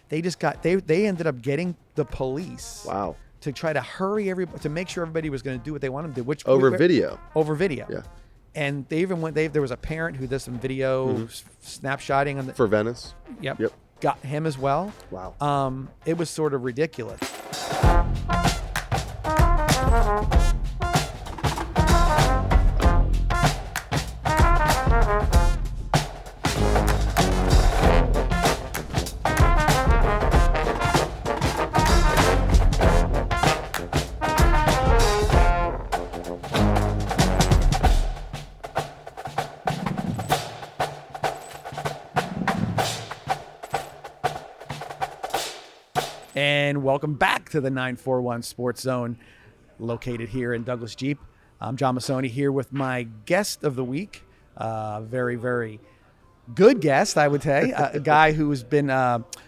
they ended up getting the police. Wow. To try to hurry everybody, to make sure everybody was going to do what they wanted to do. Over video. Yeah. And they even there was a parent who did some video snapshotting on for Venice. Yep. Got him as well. Wow. It was sort of ridiculous. And welcome back to the 941 Sports Zone, located here in Douglas Jeep. I'm John Massoni here with my guest of the week. Very, very good guest, I would say. A guy who has been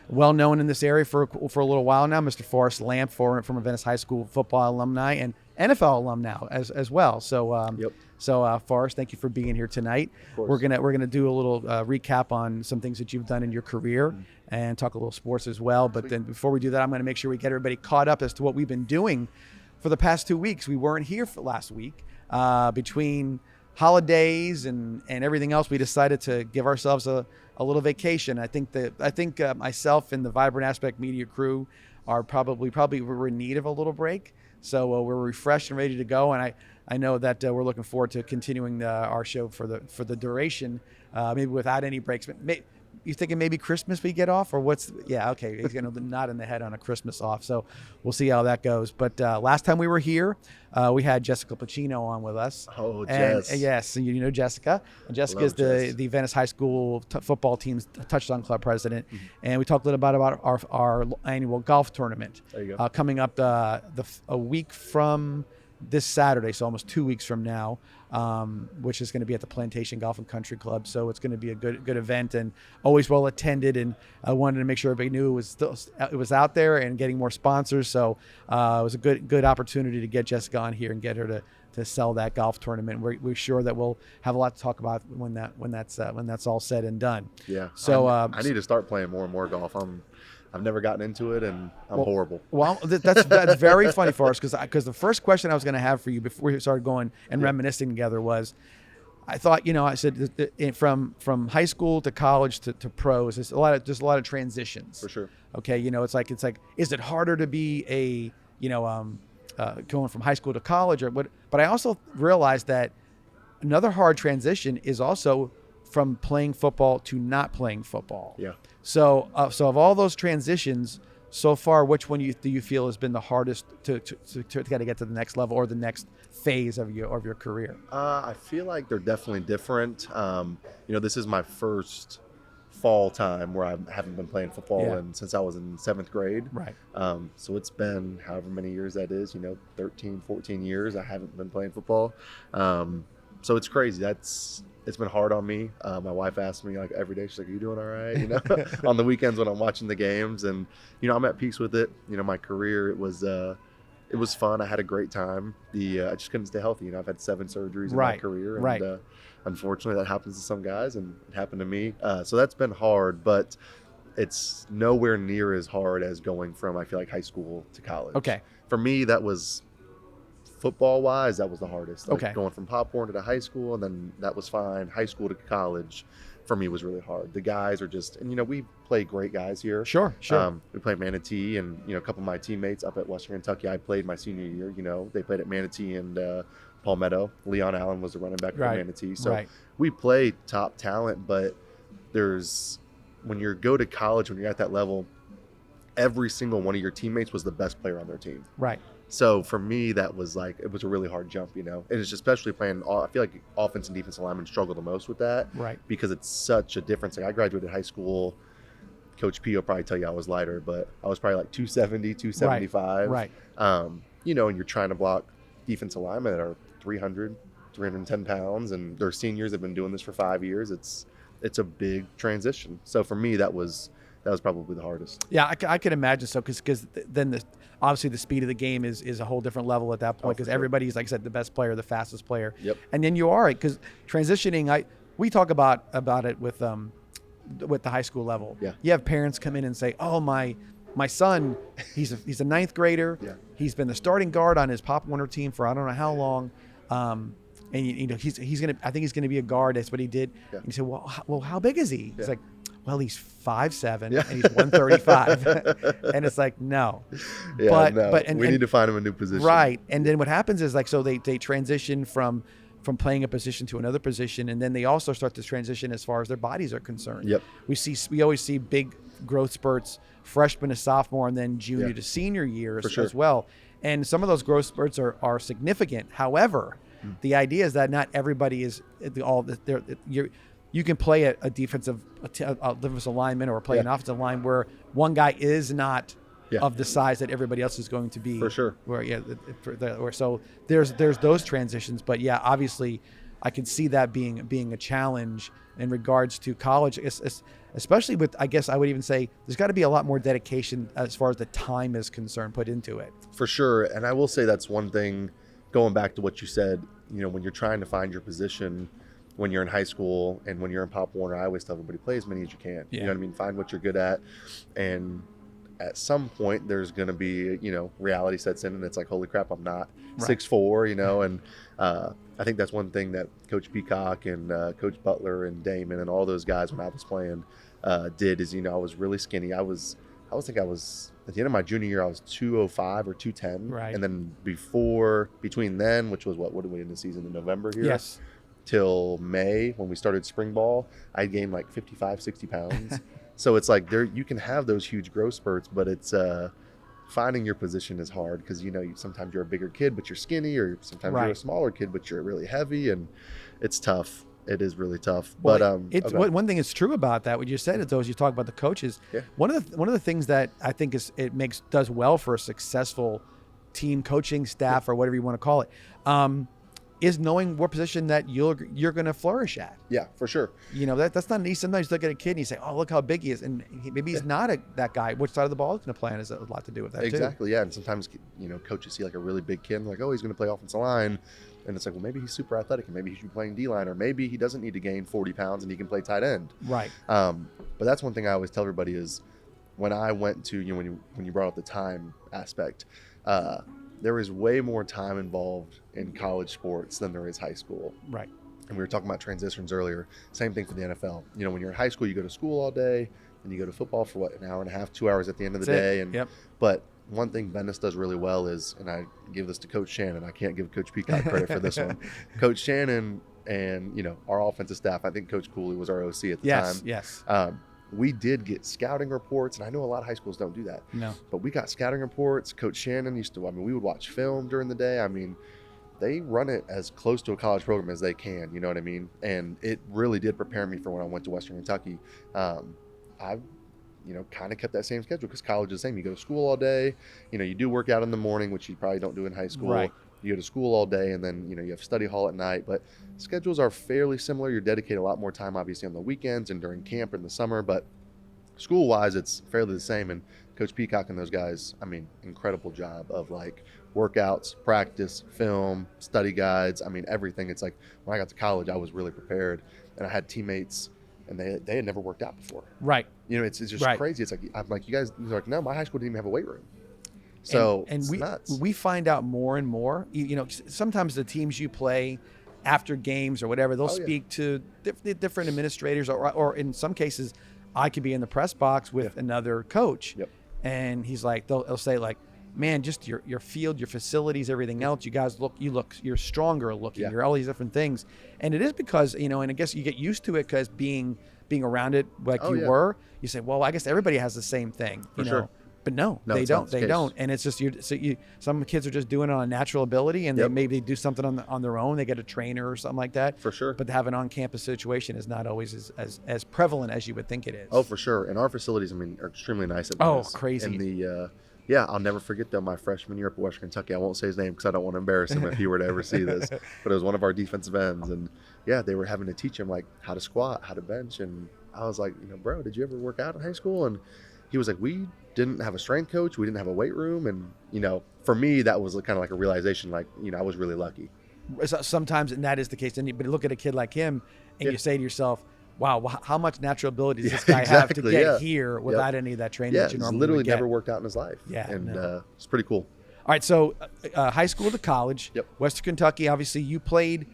well known in this area for a little while now, Mr. Forrest Lamp, from Venice High School football alumni and NFL alum now as well. So, Forrest, thank you for being here tonight. We're gonna do a little recap on some things that you've done in your career and talk a little sports as well. But then before we do that, I'm gonna make sure we get everybody caught up as to what we've been doing for the past 2 weeks. We weren't here for last week between holidays and everything else. We decided to give ourselves a little vacation. I think myself and the Vibrant Aspect Media crew are probably we're in need of a little break. So we're refreshed and ready to go, and I know that we're looking forward to continuing our show for the duration, maybe without any breaks. You thinking maybe Christmas we get off, or what's? Yeah, okay. He's gonna nod in the head on a Christmas off, so we'll see how that goes. But last time we were here, we had Jessica Pacino on with us. Oh, Jess. Yes, you know Jessica. And Jessica is the Venice High School football team's touchdown club president, and we talked a little bit about our annual golf tournament. There you go. Coming up a week from this Saturday, so almost 2 weeks from now, which is going to be at the Plantation Golf and Country Club. So it's going to be a good event and always well attended. And I wanted to make sure everybody knew it was out there and getting more sponsors. So it was a good opportunity to get Jessica on here and get her to sell that golf tournament. We're sure that we'll have a lot to talk about when that's all said and done. Yeah. So I need to start playing more and more golf. I've never gotten into it, and I'm horrible. Well, that's very funny for us because the first question I was going to have for you before we started going and reminiscing together was, I thought, I said from high school to college to pros, there's a lot of transitions. For sure. Okay, it's like is it harder to be going from high school to college or what? But I also realized that another hard transition is also from playing football to not playing football. Yeah. So of all those transitions so far, which one do you feel has been the hardest to kind of get to the next level or the next phase of your career? I feel like they're definitely different. This is my first fall time where I haven't been playing football and since I was in 7th grade. Right. So it's been however many years that is, 13, 14 years I haven't been playing football. So it's crazy. It's been hard on me. My wife asks me like every day, she's like, "Are you doing all right?" On the weekends when I'm watching the games, and I'm at peace with it. My career, it was fun. I had a great time. I just couldn't stay healthy. I've had 7 surgeries in my career, and unfortunately that happens to some guys, and it happened to me. So that's been hard, but it's nowhere near as hard as going from, I feel like, high school to college. Okay. For me, that was football-wise, that was the hardest. Okay. Going from Pop Warner to high school, and then that was fine. High school to college, for me, was really hard. The guys are just, and we play great guys here. Sure. We played Manatee, and a couple of my teammates up at Western Kentucky, I played my senior year. They played at Manatee and Palmetto. Leon Allen was the running back for Manatee. So we play top talent, but when you go to college, when you're at that level, every single one of your teammates was the best player on their team. Right. So for me, that was it was a really hard jump, and it's especially playing. I feel like offense and defensive linemen struggle the most with that, right? Because it's such a difference. I graduated high school. Coach P will probably tell you I was lighter, but I was probably like 270, 275. Right. And you're trying to block defensive linemen that are 300, 310 pounds, and they're seniors. They've been doing this for 5 years. It's a big transition. So for me, that was probably the hardest. Yeah, I can imagine so, because then obviously the speed of the game is a whole different level at that point, because everybody's, like I said, the best player, the fastest player. Yep. And then you are, because transitioning, we talk about it with with the high school level. Yeah. You have parents come in and say, "Oh, my son, he's a ninth grader. Yeah. He's been the starting guard on his Pop Warner team for I don't know how long, and you know he's gonna. I think he's gonna be a guard. That's what he did." Yeah. And you say, "Well, how big is he?" Yeah. He's like, "Well, he's 5'7" Yeah. and he's 135," and it's like, no. Yeah, But we need to find him a new position. Right. And then what happens is, like, so they transition from playing a position to another position, and then they also start to transition as far as their bodies are concerned. Yep. We always see big growth spurts freshman to sophomore, and then junior Yeah. to senior years For sure. as well. And some of those growth spurts are significant. However, the idea is that not everybody is you can play a defensive lineman or play Yeah. an offensive line where one guy is not Yeah. of the size that everybody else is going to be. For sure. So there's those transitions, but yeah, obviously, I can see that being a challenge in regards to college, especially with, I guess I would even say there's got to be a lot more dedication as far as the time is concerned put into it. For sure. And I will say that's one thing, going back to what you said, you know, when you're trying to find your position when you're in high school and when you're in Pop Warner, I always tell everybody, play as many as you can. Yeah. You know what I mean? Find what you're good at. And at some point there's going to be, you know, reality sets in and it's like, holy crap, I'm not 6'4", you know? And I think that's one thing that Coach Peacock and Coach Butler and Damon and all those guys when I was playing did is, you know, I was really skinny. I think I was at the end of my junior year, I was 205 or 210. Right. And then between then, which was what did we end the season in November here? Yes. Till May when we started spring ball, I gained like 55, 60 pounds. So it's like you can have those huge growth spurts, but it's finding your position is hard because, you know, sometimes you're a bigger kid, but you're skinny, or sometimes you're a smaller kid, but you're really heavy, and it's tough. It is really tough. Well, but one thing that's true about that, what you said, is though, as you talk about the coaches, Yeah. one of the things that I think does well for a successful team coaching staff or whatever you want to call it, is knowing what position that you're going to flourish at. Yeah, for sure. You know, that's not easy. Sometimes you look at a kid and you say, "Oh, look how big he is," and maybe he's not that guy. Which side of the ball he's going to play on has a lot to do with that Exactly, yeah. And sometimes, you know, coaches see like a really big kid and like, oh, he's going to play offensive line. And it's like, well, maybe he's super athletic and maybe he should be playing D-line, or maybe he doesn't need to gain 40 pounds and he can play tight end. Right. But that's one thing I always tell everybody is when I went to, you know, when you brought up the time aspect, there is way more time involved in college sports than there is high school. Right. And we were talking about transitions earlier. Same thing for the NFL. You know, when you're in high school, you go to school all day and you go to football for an hour and a half, 2 hours at the end of the day. And but one thing Venice does really well is, and I give this to Coach Shannon, I can't give Coach Peacock credit for this one. Coach Shannon and, you know, our offensive staff, I think Coach Cooley was our OC at the time. Yes. We did get scouting reports, and I know a lot of high schools don't do that. No. But we got scouting reports. Coach Shannon we would watch film during the day. I mean, they run it as close to a college program as they can, you know what I mean? And it really did prepare me for when I went to Western Kentucky. I you know, kind of kept that same schedule because college is the same. You go to school all day, you know, you do work out in the morning, which you probably don't do in high school. Right. You go to school all day, and then, you know, you have study hall at night, but schedules are fairly similar. You're dedicated a lot more time, obviously, on the weekends and during camp in the summer, but school-wise, it's fairly the same. And Coach Peacock and those guys, I mean, incredible job of like workouts, practice, film, study guides. I mean, everything. It's like when I got to college, I was really prepared, and I had teammates, and they had never worked out before. Right. You know, it's just crazy. It's like, I'm like, you guys, they're like, no, my high school didn't even have a weight room. So and it's nuts. we find out more and more. You know, sometimes the teams you play after games or whatever, they'll speak to different administrators, or in some cases, I could be in the press box with another coach, and he's like, they'll say like, "Man, just your field, your facilities, everything else. You guys you're stronger looking. You're all these different things." And it is because, you know, and I guess you get used to it because being around it like were. You say, well, I guess everybody has the same thing, you know. Sure. But no, they don't. They don't, and it's just some kids are just doing it on natural ability, and they maybe do something on their own. They get a trainer or something like that. For sure. But to have an on-campus situation is not always as prevalent as you would think it is. Oh, for sure. And our facilities, I mean, are extremely nice at Venice. Venice. Oh, crazy. And I'll never forget though, my freshman year up at Western Kentucky. I won't say his name because I don't want to embarrass him if he were to ever see this. But it was one of our defensive ends, and they were having to teach him like how to squat, how to bench, and I was like, you know, bro, did you ever work out in high school? And he was like, we didn't have a strength coach, we didn't have a weight room, and you know, for me that was kind of like a realization, like, you know, I was really lucky. Sometimes, and that is the case. But look at a kid like him, and you say to yourself, wow, how much natural ability does this guy have to exactly, get here without any of that training Yeah, that you he's normally literally would get? never worked out in his life. Yeah, And no. it's pretty cool. All right, so high school to college, Yep. Western Kentucky, obviously you played,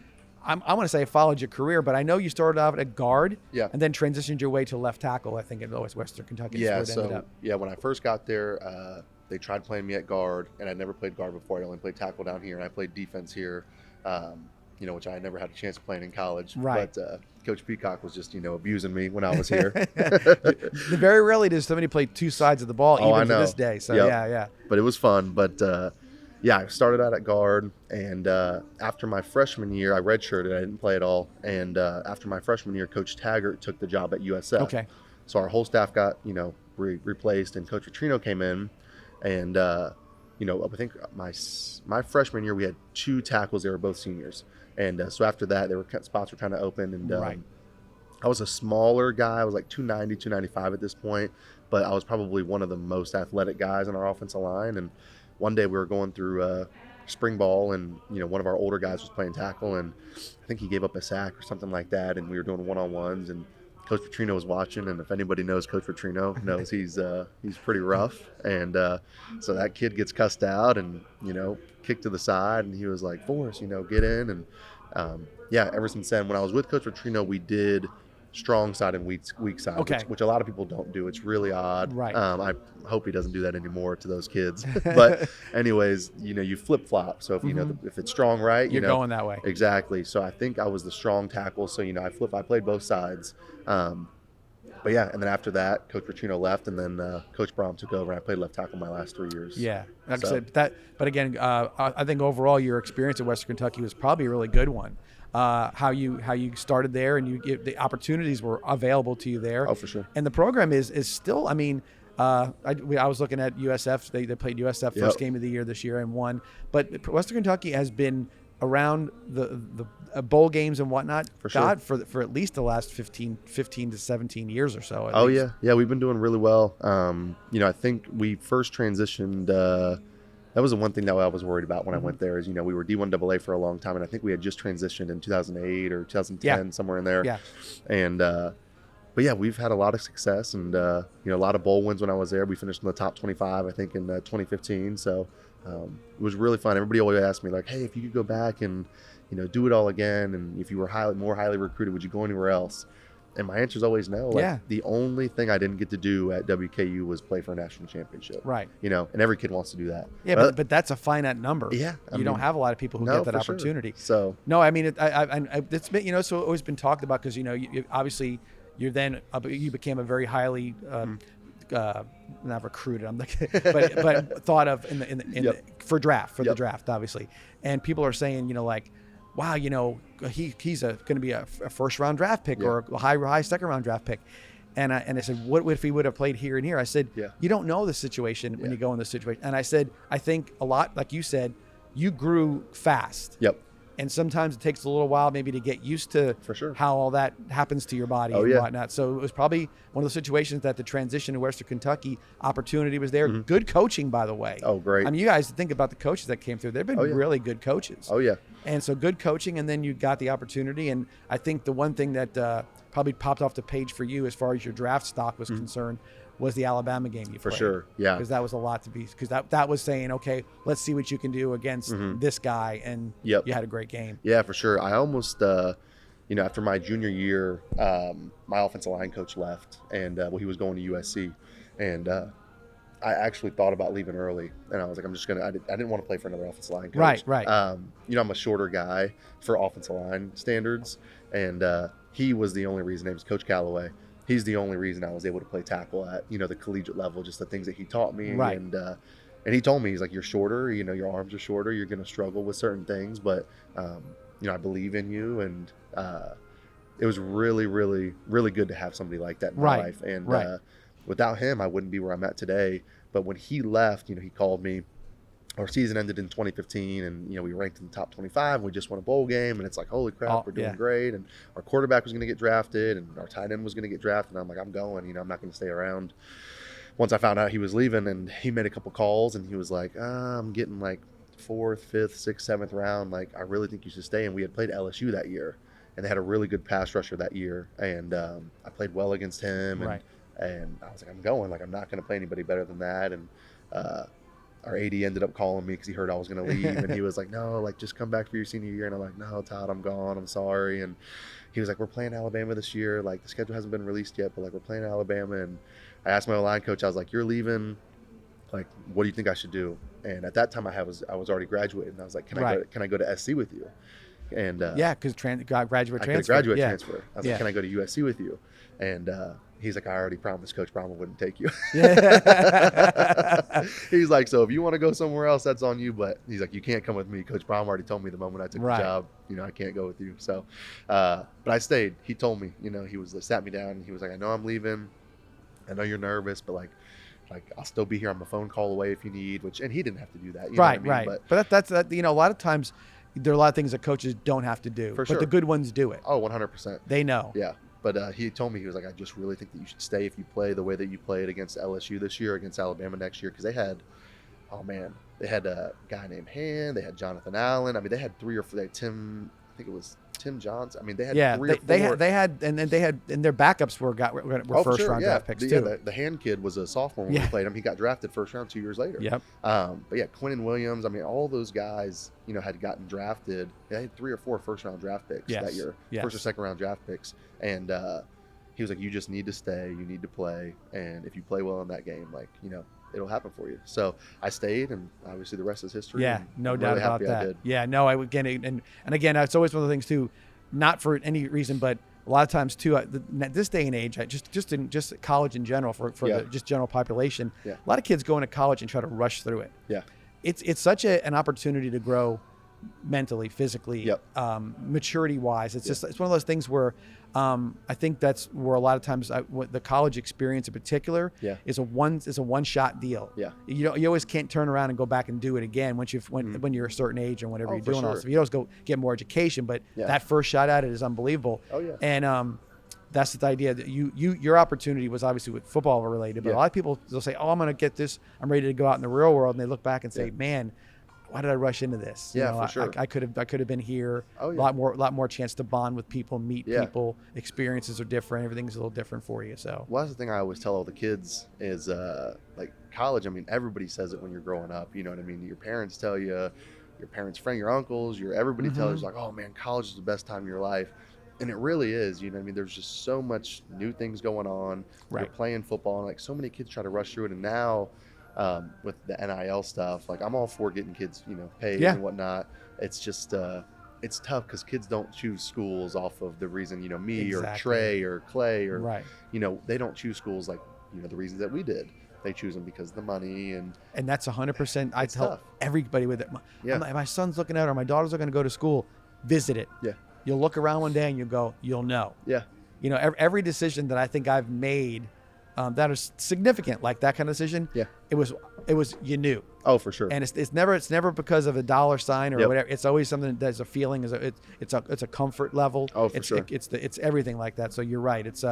I want to say I followed your career, but I know you started out at guard Yeah. and then transitioned your way to left tackle, I think, at Western Kentucky. Yeah, Is where it ended so up. when I first got there, they tried playing me at guard, and I never played guard before. I only played tackle down here, and I played defense here, which I never had a chance of playing in college. Right. But Coach Peacock was just, abusing me when I was here. Very rarely does somebody play two sides of the ball, Oh, I even to know. this day. So, Yep. yeah. But it was fun. But I started out at guard, and after my freshman year, I redshirted. I didn't play at all. And after my freshman year, Coach Taggart took the job at USF. Okay. So our whole staff got, replaced, and Coach Vitrino came in. And, I think my freshman year, we had 2 tackles. They were both seniors. And so after that, spots were kind of open. And Right. I was a smaller guy. I was like 290, 295 at this point. But I was probably one of the most athletic guys on our offensive line. And one day we were going through spring ball, and one of our older guys was playing tackle, and I think he gave up a sack or something like that, and we were doing one-on-ones, and Coach Vitrino was watching. And if anybody knows Coach Vitrino, knows he's pretty rough. And so that kid gets cussed out and kicked to the side, and he was like, "Forrest, get in." And ever since then, when I was with Coach Vitrino, we did strong side and weak side, Okay. which a lot of people don't do. It's really odd. Right. I hope he doesn't do that anymore to those kids. But anyways, you flip flop. So if if it's strong right, You're going that way. Exactly. So I think I was the strong tackle. So I played both sides. But yeah, and then after that, Coach Vitrino left, and then Coach Brom took over, and I played left tackle my last 3 years. Yeah, like I said, but again, I think overall your experience at Western Kentucky was probably a really good one. How you started there, and the opportunities were available to you there. Oh, for sure. And the program is still. I mean, I was looking at USF. They played USF first game of the year this year and won. But Western Kentucky has been around the bowl games and whatnot. For sure. For at least the last 15 to 17 years or so. Oh yeah, we've been doing really well. I think we first transitioned. That was the one thing that I was worried about when I went there is, we were D1AA for a long time, and I think we had just transitioned in 2008 or 2010, somewhere in there. Yeah. And, but yeah, we've had a lot of success, and, a lot of bowl wins when I was there. We finished in the top 25, I think, in 2015. So it was really fun. Everybody always asked me, like, hey, if you could go back and, do it all again, and if you were more highly recruited, would you go anywhere else? And my answer is always no. The only thing I didn't get to do at WKU was play for a national championship. Right. And every kid wants to do that. Yeah, but that's a finite number. Yeah. You don't have a lot of people who get that opportunity. Sure. So. No, I mean, it's been, so always been talked about because, obviously you became a very highly, not recruited, but thought of for the draft, obviously. And people are saying, wow, he's going to be a first round draft pick or a high second round draft pick. And I said, what if he would have played here and here? I said, you don't know the situation when you go in this situation. And I said, I think a lot, like you said, you grew fast. Yep. And sometimes it takes a little while maybe to get used to how all that happens to your body and whatnot. So it was probably one of those situations that the transition to Western Kentucky opportunity was there. Mm-hmm. Good coaching, by the way. Oh, great. I mean, you guys think about the coaches that came through. They've been really good coaches. Oh, yeah. And so good coaching, and then you got the opportunity. And I think the one thing that probably popped off the page for you as far as your draft stock was concerned was the Alabama game you played. For sure, yeah. Because that was a lot to be, because that was saying, okay, let's see what you can do against this guy, and you had a great game. Yeah, for sure. I almost, after my junior year, my offensive line coach left, and he was going to USC, and I actually thought about leaving early, and I was like, I didn't want to play for another offensive line coach. Right. I'm a shorter guy for offensive line standards, and he was the only reason. It was Coach Callaway. He's the only reason I was able to play tackle at, the collegiate level, just the things that he taught me. Right. And he told me, he's like, you're shorter, your arms are shorter, you're going to struggle with certain things, but, I believe in you. And it was really, really, really good to have somebody like that in my life. And without him, I wouldn't be where I'm at today. But when he left, he called me. Our season ended in 2015, and we ranked in the top 25. And we just won a bowl game, and it's like, holy crap, we're doing great. And our quarterback was going to get drafted, and our tight end was going to get drafted. And I'm like, I'm going. I'm not going to stay around. Once I found out he was leaving, and he made a couple calls, and he was like, I'm getting like 4th, 5th, 6th, 7th round. Like, I really think you should stay. And we had played LSU that year, and they had a really good pass rusher that year, and I played well against him, Right. and I was like, I'm going, like I'm not going to play anybody better than that, and our AD ended up calling me because he heard I was going to leave, and he was like, no, like just come back for your senior year, and I'm like, no, Todd, I'm gone, I'm sorry, and he was like, we're playing Alabama this year, like the schedule hasn't been released yet, but like we're playing Alabama, and I asked my line coach, I was like, you're leaving, like what do you think I should do? And at that time I was already graduated, and I was like, can I go to SC with you? And yeah, because graduate transfer. I could graduate transfer. I was Yeah. like, can I go to USC with you? And he's like, I already promised Coach Brahma wouldn't take you. Yeah. He's like, so if you want to go somewhere else, that's on you. But he's like, you can't come with me. Coach Brahma already told me the moment I took Right. the job, I can't go with you. So, but I stayed. He told me, he sat me down and he was like, I know I'm leaving. I know you're nervous, but like I'll still be here. I'm a phone call away if you need. And he didn't have to do that. You know what I mean? But that's a lot of times there are a lot of things that coaches don't have to do, For but sure. the good ones do it. Oh, 100%. They know. Yeah. But he told me, he was like, I just really think that you should stay if you play the way that you played against LSU this year, against Alabama next year. Because they had a guy named Han. They had Jonathan Allen. I mean, they had three or four. They had Tim Johnson. I mean, they had three or four. They had their backups were first round draft picks too. The Han kid was a sophomore when we played him. He got drafted first round 2 years later. Yep. But yeah, Quinnen Williams. I mean, all those guys, had gotten drafted. They had 3 or 4 first round draft picks that year. Yes. First or second round draft picks. And he was like, you just need to stay. You need to play. And if you play well in that game, like, it'll happen for you. So I stayed, and obviously the rest is history. Yeah, no doubt about I that. did. Yeah, no, I would get it. And again, it's always one of the things too, not for any reason, but a lot of times too, this day and age, just college in general for the just general population, a lot of kids go into college and try to rush through it. Yeah. It's such an opportunity to grow mentally, physically, maturity wise. It's just, it's one of those things where I think that's where a lot of times the college experience in particular is a one shot deal. Yeah. You always can't turn around and go back and do it again when you're a certain age and whatever you're doing. Sure. Also, you always go get more education, but that first shot at it is unbelievable. Oh yeah. And that's the idea that your opportunity was obviously with football related, but a lot of people, they'll say, oh, I'm going to get this, I'm ready to go out in the real world, and they look back and say, man, why did I rush into this? For sure. I could have been here. Oh, yeah. A lot more chance to bond with people, meet people. Experiences are different. Everything's a little different for you. So, well, that's the thing I always tell all the kids is like college. I mean, everybody says it when you're growing up. You know what I mean? Your parents tell you, your parents' friend, your uncles, everybody tells you like, oh man, college is the best time of your life. And it really is, you know what I mean? There's just so much new things going on. Right. You're playing football, and like so many kids try to rush through it. And now with the NIL stuff, like I'm all for getting kids, paid and whatnot. It's just, it's tough because kids don't choose schools off of the reason, me or Trey or Clay or, they don't choose schools like, the reasons that we did. They choose them because of the money and that's 100%. I tell tough. Everybody with it. My son's looking at, or my daughter's looking to go to school, visit it. Yeah. You'll look around one day and you'll know. Yeah. Every decision that I think I've made that is significant, like that kind of decision. Yeah. It was you knew. Oh, for sure. And it's never because of a dollar sign or whatever. It's always something that's a feeling. It's a comfort level. Oh, for sure. It's everything like that. So you're right. It's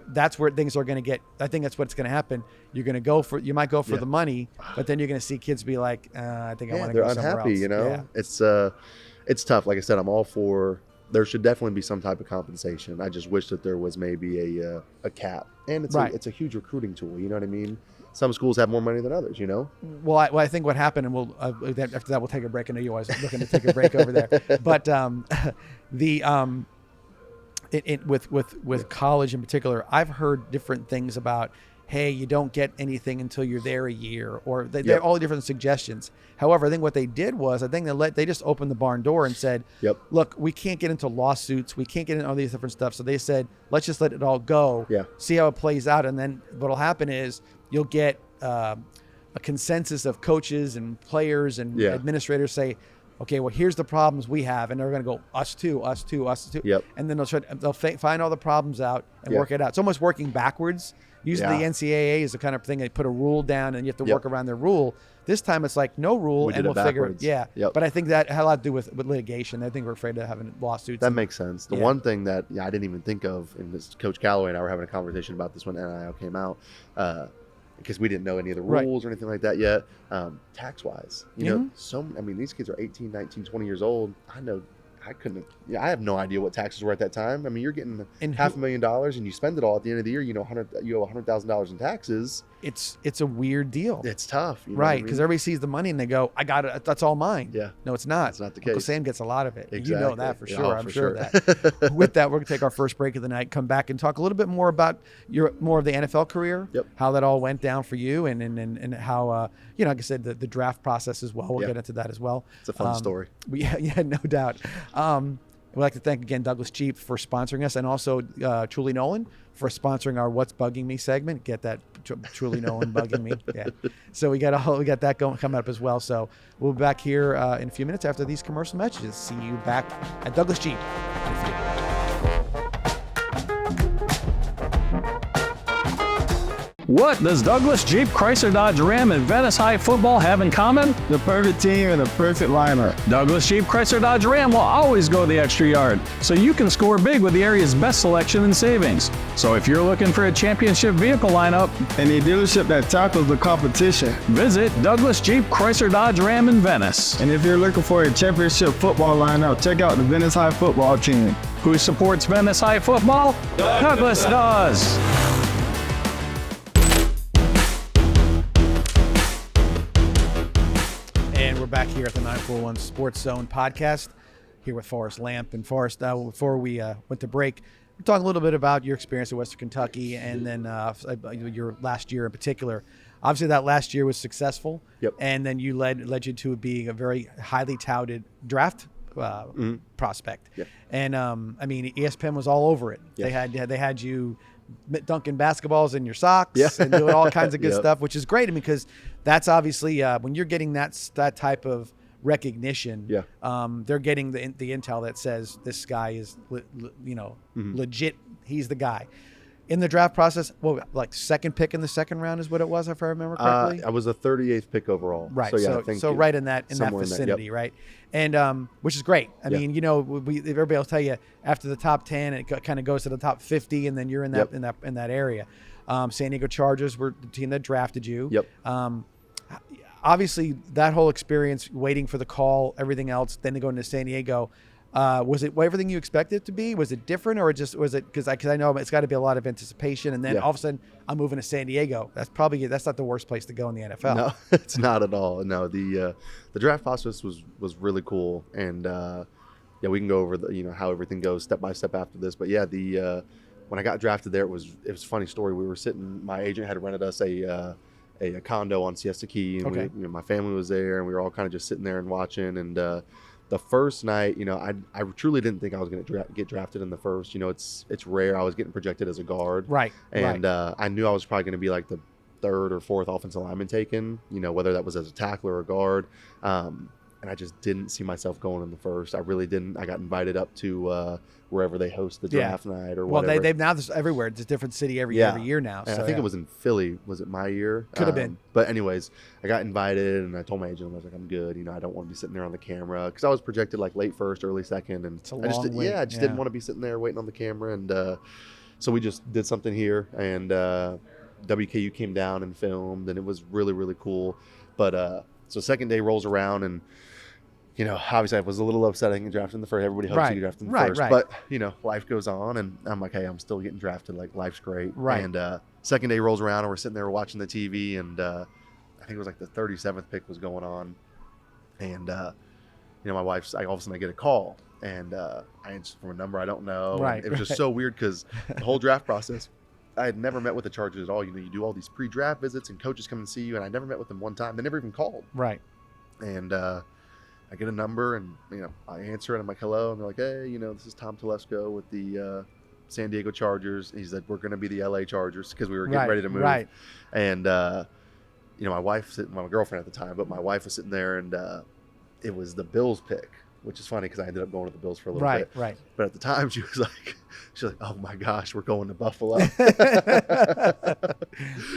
that's where things are going to get. I think that's what's going to happen. You might go for the money, but then you're going to see kids be like, I think I want to go somewhere else. They're unhappy. It's tough. Like I said, I'm all for. There should definitely be some type of compensation. I just wish that there was maybe a cap. And it's a huge recruiting tool. You know what I mean? Some schools have more money than others, Well, I think what happened, and we'll after that we'll take a break. I know you always looking to take a break over there, but with college in particular, I've heard different things about, hey, you don't get anything until you're there a year, or they're all different suggestions. However, I think what they did was, they just opened the barn door and said, look, we can't get into lawsuits. We can't get into all these different stuff. So they said, let's just let it all go, see how it plays out. And then what'll happen is you'll get a consensus of coaches and players and administrators say, okay, well, here's the problems we have. And they're going to go, us too. Yep. And then they'll find all the problems out and work it out. It's almost working backwards. Usually the NCAA is the kind of thing they put a rule down and you have to work around their rule. This time it's like no rule and we'll figure it. Yeah. Yep. But I think that had a lot to do with litigation. I think we're afraid of having lawsuits. That makes sense. The one thing that I didn't even think of, and this Coach Calloway and I were having a conversation about this when NIL came out, because we didn't know any of the rules or anything like that yet. Tax wise, these kids are 18, 19, 20 years old. I I couldn't. Yeah, I have no idea what taxes were at that time. I mean, you're getting And $500,000 and you spend it all at the end of the year. You owe $100,000 in taxes. it's a weird deal. It's tough, Right? Because everybody sees the money and they go, "I got it. That's all mine." Yeah. No, it's not. It's not the Uncle case. Sam gets a lot of it. Exactly. You know that for Yeah, sure. oh, I'm for sure of sure. that. With that, we're gonna take our first break of the night. Come back and talk a little bit more about more of the NFL career. Yep. How that all went down for you, and how like I said, the draft process as well. We'll Yeah. get into that as well. It's a fun story. Yeah, no doubt. We'd like to thank again Douglas Jeep for sponsoring us, and also Truly Nolan for sponsoring our "What's Bugging Me" segment. Get that, Truly Nolan bugging me. Yeah. So we got that coming up as well. So we'll be back here in a few minutes after these commercial messages. See you back at Douglas Jeep. In a few. What does Douglas Jeep Chrysler Dodge Ram and Venice High football have in common? The perfect team and the perfect lineup. Douglas Jeep Chrysler Dodge Ram will always go the extra yard, so you can score big with the area's best selection and savings. So if you're looking for a championship vehicle lineup And a dealership that tackles the competition. visit Douglas Jeep Chrysler Dodge Ram in Venice, And if you're looking for a championship football lineup, check out the Venice High football team. who supports Venice High football? Douglas does. And we're back here at the 941 Sports Zone podcast, here with Forrest Lamp. And Forrest, before we went to break, we talked a little bit about your experience at Western Kentucky, and then your last year in particular. Obviously, that last year was successful. Yep. And then you led you to being a very highly touted draft prospect. Yep. And I mean, ESPN was all over it. Yep. They had you dunking basketballs in your socks Yeah. and doing all kinds of good Yep. stuff, which is great because that's obviously when you're getting that type of recognition. Yeah. They're getting the intel that says this guy is legit. He's the guy. In the draft process, like second pick in the second round is what it was, if I remember correctly. I was the 38th pick overall. Right. So, yeah, I think right in that somewhere in that, vicinity, yep. right? And which is great. I Yeah. mean, everybody will tell you after the top 10, it kind of goes to the top 50, and then you're in that Yep. in that area. San Diego Chargers were the team that drafted you. Yep. Obviously, that whole experience, waiting for the call, everything else, then to go into San Diego. Was it everything you expected it to be? Was it different, or was it because I know it's got to be a lot of anticipation, and then Yeah. all of a sudden I'm moving to San Diego. That's not the worst place to go in the NFL. No, it's not at all. No, the draft process was really cool, and yeah, we can go over how everything goes step by step after this. But yeah, when I got drafted there, it was a funny story. We were sitting. My agent had rented us a condo on Siesta Key, and Okay. my family was there, and we were all kind of just sitting there and watching. And the first night, I truly didn't think I was going to get drafted in the first. It's rare. I was getting projected as a guard, Right. and I knew I was probably going to be like the third or fourth offensive lineman taken, whether that was as a tackler or a guard. And I just didn't see myself going in the first. I really didn't. I got invited up to wherever they host the draft night or whatever. Well, they've now this everywhere. It's a different city every year now. And So I think it was in Philly. Was it my year? Could have been. But anyways, I got invited, and I told my agent, I was like, I'm good. I don't want to be sitting there on the camera because I was projected like late first, early second, and It's a I just long wait. I just didn't want to be sitting there waiting on the camera. And so we just did something here, and WKU came down and filmed, and it was really, really cool. But so second day rolls around, and obviously I was a little upset I didn't get drafted in the first. Everybody hopes you get drafted in the first. Right. But, life goes on, and I'm like, hey, I'm still getting drafted. Like, life's great. Right. And second day rolls around, and we're sitting there watching the TV, and I think it was like the 37th pick was going on. And, my wife's, all of a sudden I get a call, and I answer from a number I don't know. Right, And it was just so weird because the whole draft process, I had never met with the Chargers at all. You do all these pre-draft visits, and coaches come and see you, and I never met with them one time. They never even called. right. And I get a number, and I answer it. I'm like, hello, and they're like, hey, this is Tom Telesco with the San Diego Chargers. He said we're going to be the LA Chargers because we were getting ready to move. Right. And my wife, my girlfriend at the time, but my wife was sitting there, and it was the Bills pick, which is funny because I ended up going to the Bills for a little bit. Right. But at the time, she's like, oh my gosh, we're going to Buffalo.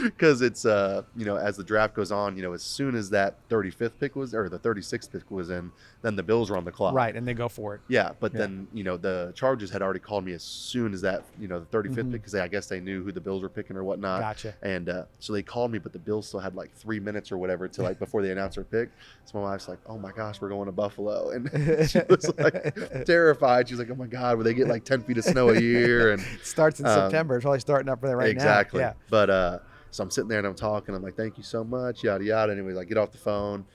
Because it's, as the draft goes on, as soon as that 35th pick was, or the 36th pick was in, then the Bills were on the clock. Right, and they go for it. Yeah, but then, the Chargers had already called me as soon as that, the 35th pick, because I guess they knew who the Bills were picking or whatnot. Gotcha. And so they called me, but the Bills still had like 3 minutes or whatever to before they announced their pick. So my wife's like, oh my gosh, we're going to Buffalo. And She was like terrified. She's like, oh my God, will they get like 10 feet of snow a year? And It starts in September. It's probably starting up for that right exactly. now. Yeah. But so I'm sitting there and I'm talking. I'm like, thank you so much, yada yada. Anyway, like get off the phone,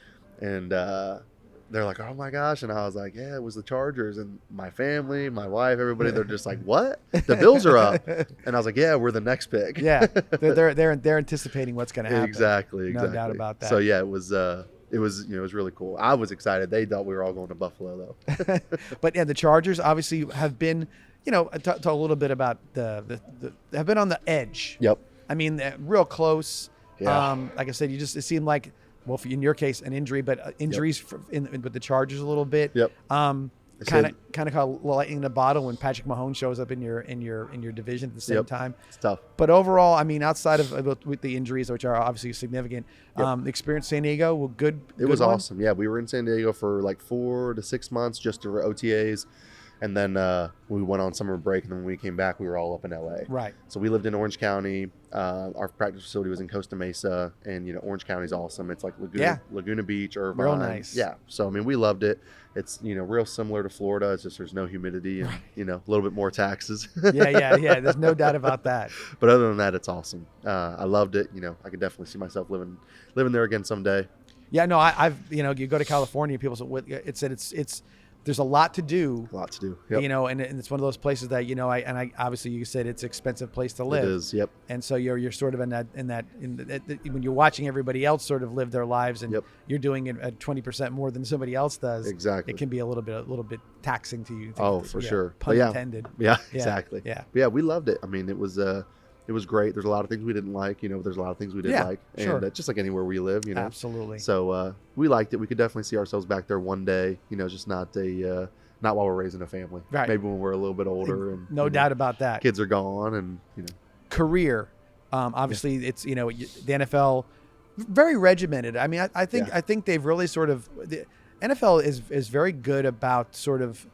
and they're like, oh my gosh. And I was like, yeah, it was the Chargers, and my family, my wife, everybody. They're just like, what? The Bills are up. And I was like, yeah, we're the next pick. Yeah. They're anticipating what's going to happen. Exactly. No doubt about that. So yeah, it was it was really cool. I was excited. They thought we were all going to Buffalo though. But yeah, the Chargers obviously have been, talk a little bit about the have been on the edge. Yep. I mean, real close. Yeah. Like I said, it seemed like, well, in your case, an injury, but injuries with the Chargers a little bit. Yep. Kind of lightning in a bottle when Patrick Mahomes shows up in your division at the same time. It's tough. But overall, I mean, outside of with the injuries, which are obviously significant, the experience in San Diego, well, good. It was awesome. Yeah, we were in San Diego for like 4 to 6 months just for OTAs. And then we went on summer break, and then when we came back, we were all up in LA. Right. So we lived in Orange County. Our practice facility was in Costa Mesa, and Orange County is awesome. It's like Laguna Beach, Irvine. Real nice. Yeah. So I mean, we loved it. It's real similar to Florida. It's just there's no humidity and a little bit more taxes. Yeah. There's no doubt about that. But other than that, it's awesome. I loved it. I could definitely see myself living there again someday. Yeah. No, I've you go to California, people say it's there's a lot to do. A lot to do. Yep. And it's one of those places that I obviously you said it's an expensive place to live. It is. Yep. And so you're sort of in that when you're watching everybody else sort of live their lives, and you're doing it at 20% more than somebody else does. Exactly. It can be a little bit taxing to you. For sure. Pun intended. Yeah. Exactly. Yeah. But yeah, we loved it. I mean, it was great. There's a lot of things we didn't like. There's a lot of things we did like. Sure. And just like anywhere we live, Absolutely. So we liked it. We could definitely see ourselves back there one day. Just not while we're raising a family. Right. Maybe when we're a little bit older and no doubt about that. Kids are gone and Career, obviously it's the NFL very regimented. I mean, I think they've really sort of the NFL is very good about sort of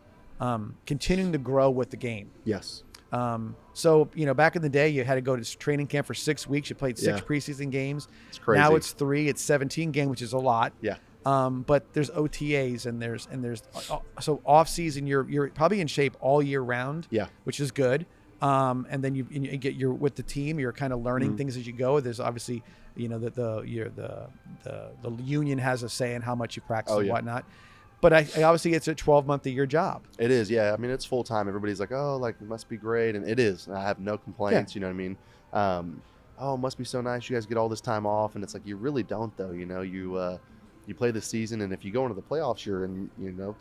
continuing to grow with the game. Yes. So back in the day, you had to go to training camp for 6 weeks. You played 6 preseason games. It's crazy. Now it's 3. It's 17 games, which is a lot. Yeah. But there's OTAs and there's so off season you're probably in shape all year round. Yeah. Which is good. And then you get you're with the team. You're kind of learning things as you go. There's obviously the union has a say in how much you practice and whatnot. But I obviously it's a 12-month-a-year job. It is, yeah. I mean, it's full time. Everybody's like, oh, like it must be great, and it is. I have no complaints. You know what I mean? Oh, it must be so nice. You guys get all this time off, and it's like you really don't, though. You play the season, and if you go into the playoffs, you're in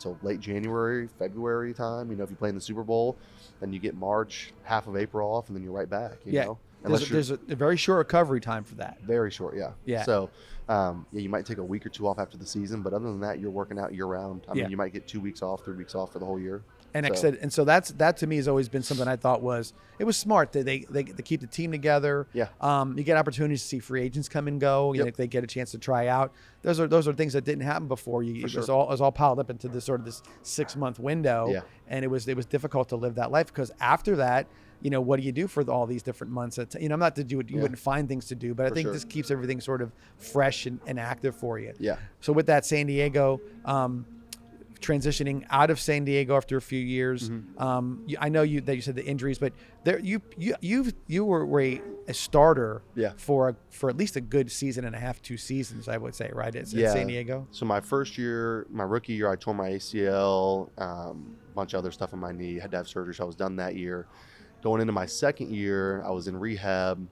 till late January, February time. If you play in the Super Bowl, then you get March, half of April off, and then you're right back. You know? There's a very short recovery time for that. Very short, yeah. Yeah. So, you might take a week or 2 off after the season, but other than that, you're working out year round. I mean, you might get 2 weeks off, 3 weeks off for the whole year. And so that to me has always been something I thought it was smart that they keep the team together. Yeah. You get opportunities to see free agents come and go. If they get a chance to try out, those are things that didn't happen before. It was all piled up into this 6-month window. Yeah. And it was difficult to live that life because after that, what do you do for all these different months? Not to do it. You wouldn't find things to do, but I think this keeps everything sort of fresh and active for you. Yeah. So with that, San Diego, transitioning out of San Diego after a few years. I know that you said the injuries, but you were a starter for at least a good season and a half, 2 seasons, I would say, right? At San Diego. So my first year, my rookie year, I tore my ACL, a bunch of other stuff in my knee. Had to have surgery, so I was done that year. Going into my second year, I was in rehab.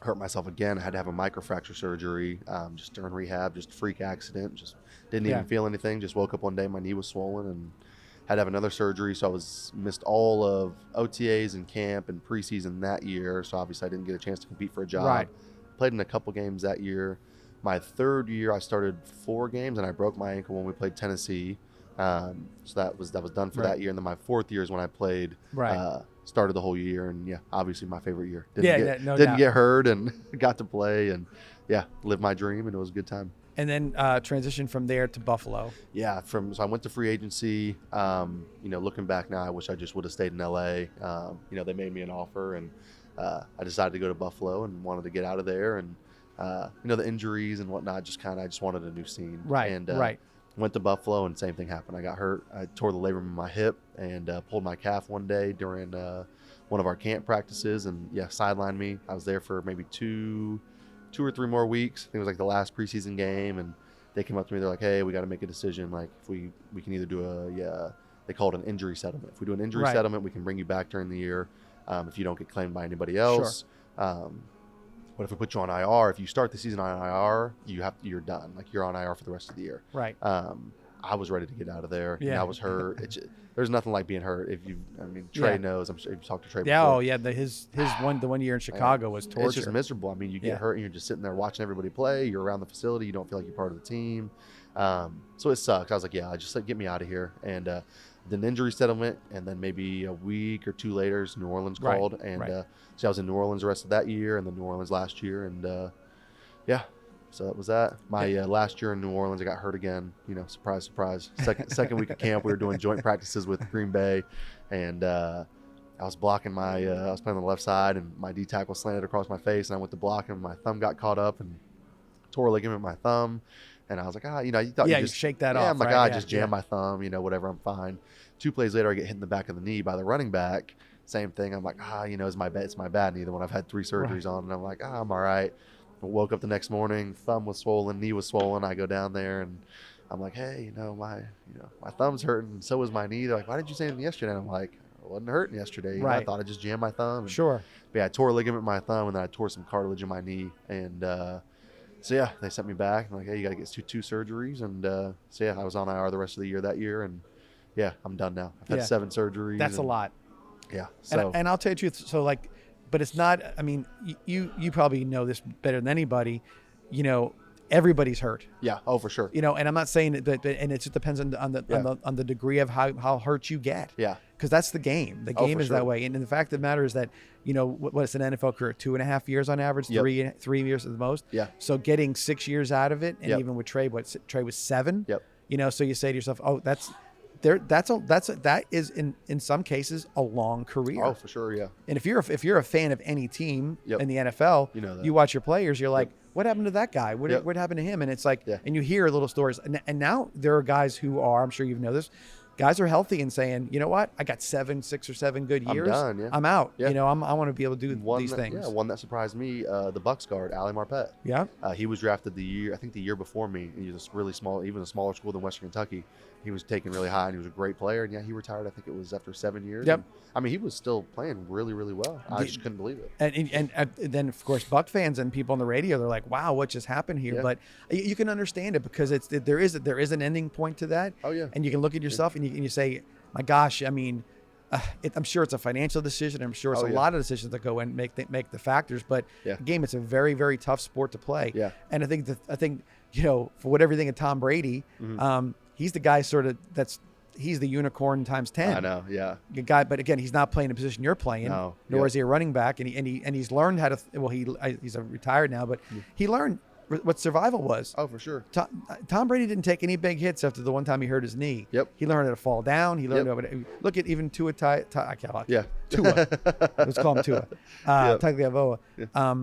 Hurt myself again. I had to have a microfracture surgery just during rehab, just a freak accident. Just didn't even feel anything. Just woke up one day, my knee was swollen, and had to have another surgery. So I missed all of OTAs and camp and preseason that year. So obviously I didn't get a chance to compete for a job. Right. Played in a couple games that year. My third year, I started 4 games, and I broke my ankle when we played Tennessee. So that was done for that year. And then my 4th year is when I played. Started the whole year, and obviously my favorite year. Didn't get hurt and got to play and live my dream, and it was a good time. And then transition from there to Buffalo. Yeah, so I went to free agency. Looking back now, I wish I just would have stayed in LA. They made me an offer, and I decided to go to Buffalo and wanted to get out of there. And the injuries and whatnot, I just wanted a new scene. Right. And Went to Buffalo, and same thing happened. I got hurt. I tore the labrum in my hip and pulled my calf one day during one of our camp practices, and sidelined me. I was there for maybe two or three more weeks. I think it was like the last preseason game, and they came up to me. They're like, "Hey, we got to make a decision. Like, if we can either do they call it an injury settlement. If we do an injury settlement, we can bring you back during the year. If you don't get claimed by anybody else." Sure. But if we put you on IR, if you start the season on IR, you're done. Like, you're on IR for the rest of the year. Right. I was ready to get out of there. Yeah. And I was hurt. There's nothing like being hurt. Trey knows. I'm sure you've talked to Trey before. Oh yeah. The 1 year in Chicago was torture. It's just miserable. I mean, you get hurt and you're just sitting there watching everybody play. You're around the facility. You don't feel like you're part of the team. So it sucks. I was like, just like, get me out of here. And then injury settlement, and then maybe a week or two later, New Orleans called, and so I was in New Orleans the rest of that year, and then New Orleans last year, and so that was that. My last year in New Orleans, I got hurt again. Surprise, surprise. Second week of camp, we were doing joint practices with Green Bay, and I was blocking I was playing on the left side, and my D tackle slanted across my face, and I went to block him. My thumb got caught up and tore a ligament in my thumb. And I was like, you thought you just shake that off. I'm like, I just jammed my thumb, whatever, I'm fine. 2 plays later, I get hit in the back of the knee by the running back. Same thing. I'm like, it's my bad knee, the one I've had 3 surgeries on. And I'm like, I'm all right. I woke up the next morning, thumb was swollen, knee was swollen. I go down there and I'm like, hey, my thumb's hurting, and so was my knee. They're like, why didn't you say anything yesterday? And I'm like, I wasn't hurting yesterday. I thought I just jammed my thumb. And, sure. But I tore a ligament in my thumb, and then I tore some cartilage in my knee. And so they sent me back. I'm like, hey, you got to get 2 surgeries. And I was on IR the rest of the year that year. And I'm done now. I've had 7 surgeries. That's a lot. Yeah. So and I'll tell you the truth. So but it's not. I mean, you probably know this better than anybody. Everybody's hurt. Yeah. Oh, for sure. And I'm not saying that, and it just depends on the degree of how hurt you get. Yeah. Because that's the game. The game is sure. that way. And the fact of the matter is that, what's an NFL career? 2.5 years on average, 3 years at the most. Yeah. So getting 6 years out of it, and even with Trey, Trey was 7. Yep. So you say to yourself, oh, that is in some cases a long career. Oh, for sure. Yeah. And if you're a fan of any team in the NFL, that. you watch your players, you're like, what happened to that guy? What happened to him? And it's like, and you hear little stories. And now there are guys who are, I'm sure you know this, guys are healthy and saying, you know what? I got 6 or 7 good years. I'm done. I'm out. Yeah. I want to be able to do these things. Yeah. One that surprised me, the Bucks guard, Ali Marpet. Yeah. He was drafted the year before me. He was really small, even a smaller school than Western Kentucky. He was taken really high, and he was a great player. And he retired. I think it was after 7 years. Yep. And, he was still playing really, really well. I just couldn't believe it. And then of course Buck fans and people on the radio, they're like, "Wow, what just happened here?" Yeah. But you can understand it because there is an ending point to that. Oh yeah. And you can look at yourself and you say, "My gosh, I mean, I'm sure it's a financial decision. I'm sure it's a lot of decisions that go and make the factors. But again, it's a very, very tough sport to play. Yeah. And I think for whatever you think of Tom Brady, he's the guy he's the unicorn times 10. I know. Yeah. The guy, but again, he's not playing the position you're playing. No. Nor is he a running back, and he's learned how to. He's retired now, but he learned what survival was. Oh, for sure. Tom Brady didn't take any big hits after the one time he hurt his knee. Yep. He learned how to fall down. He learned how to look at even Tua. Tua. Let's call him Tua. Tagliavoa. Yeah.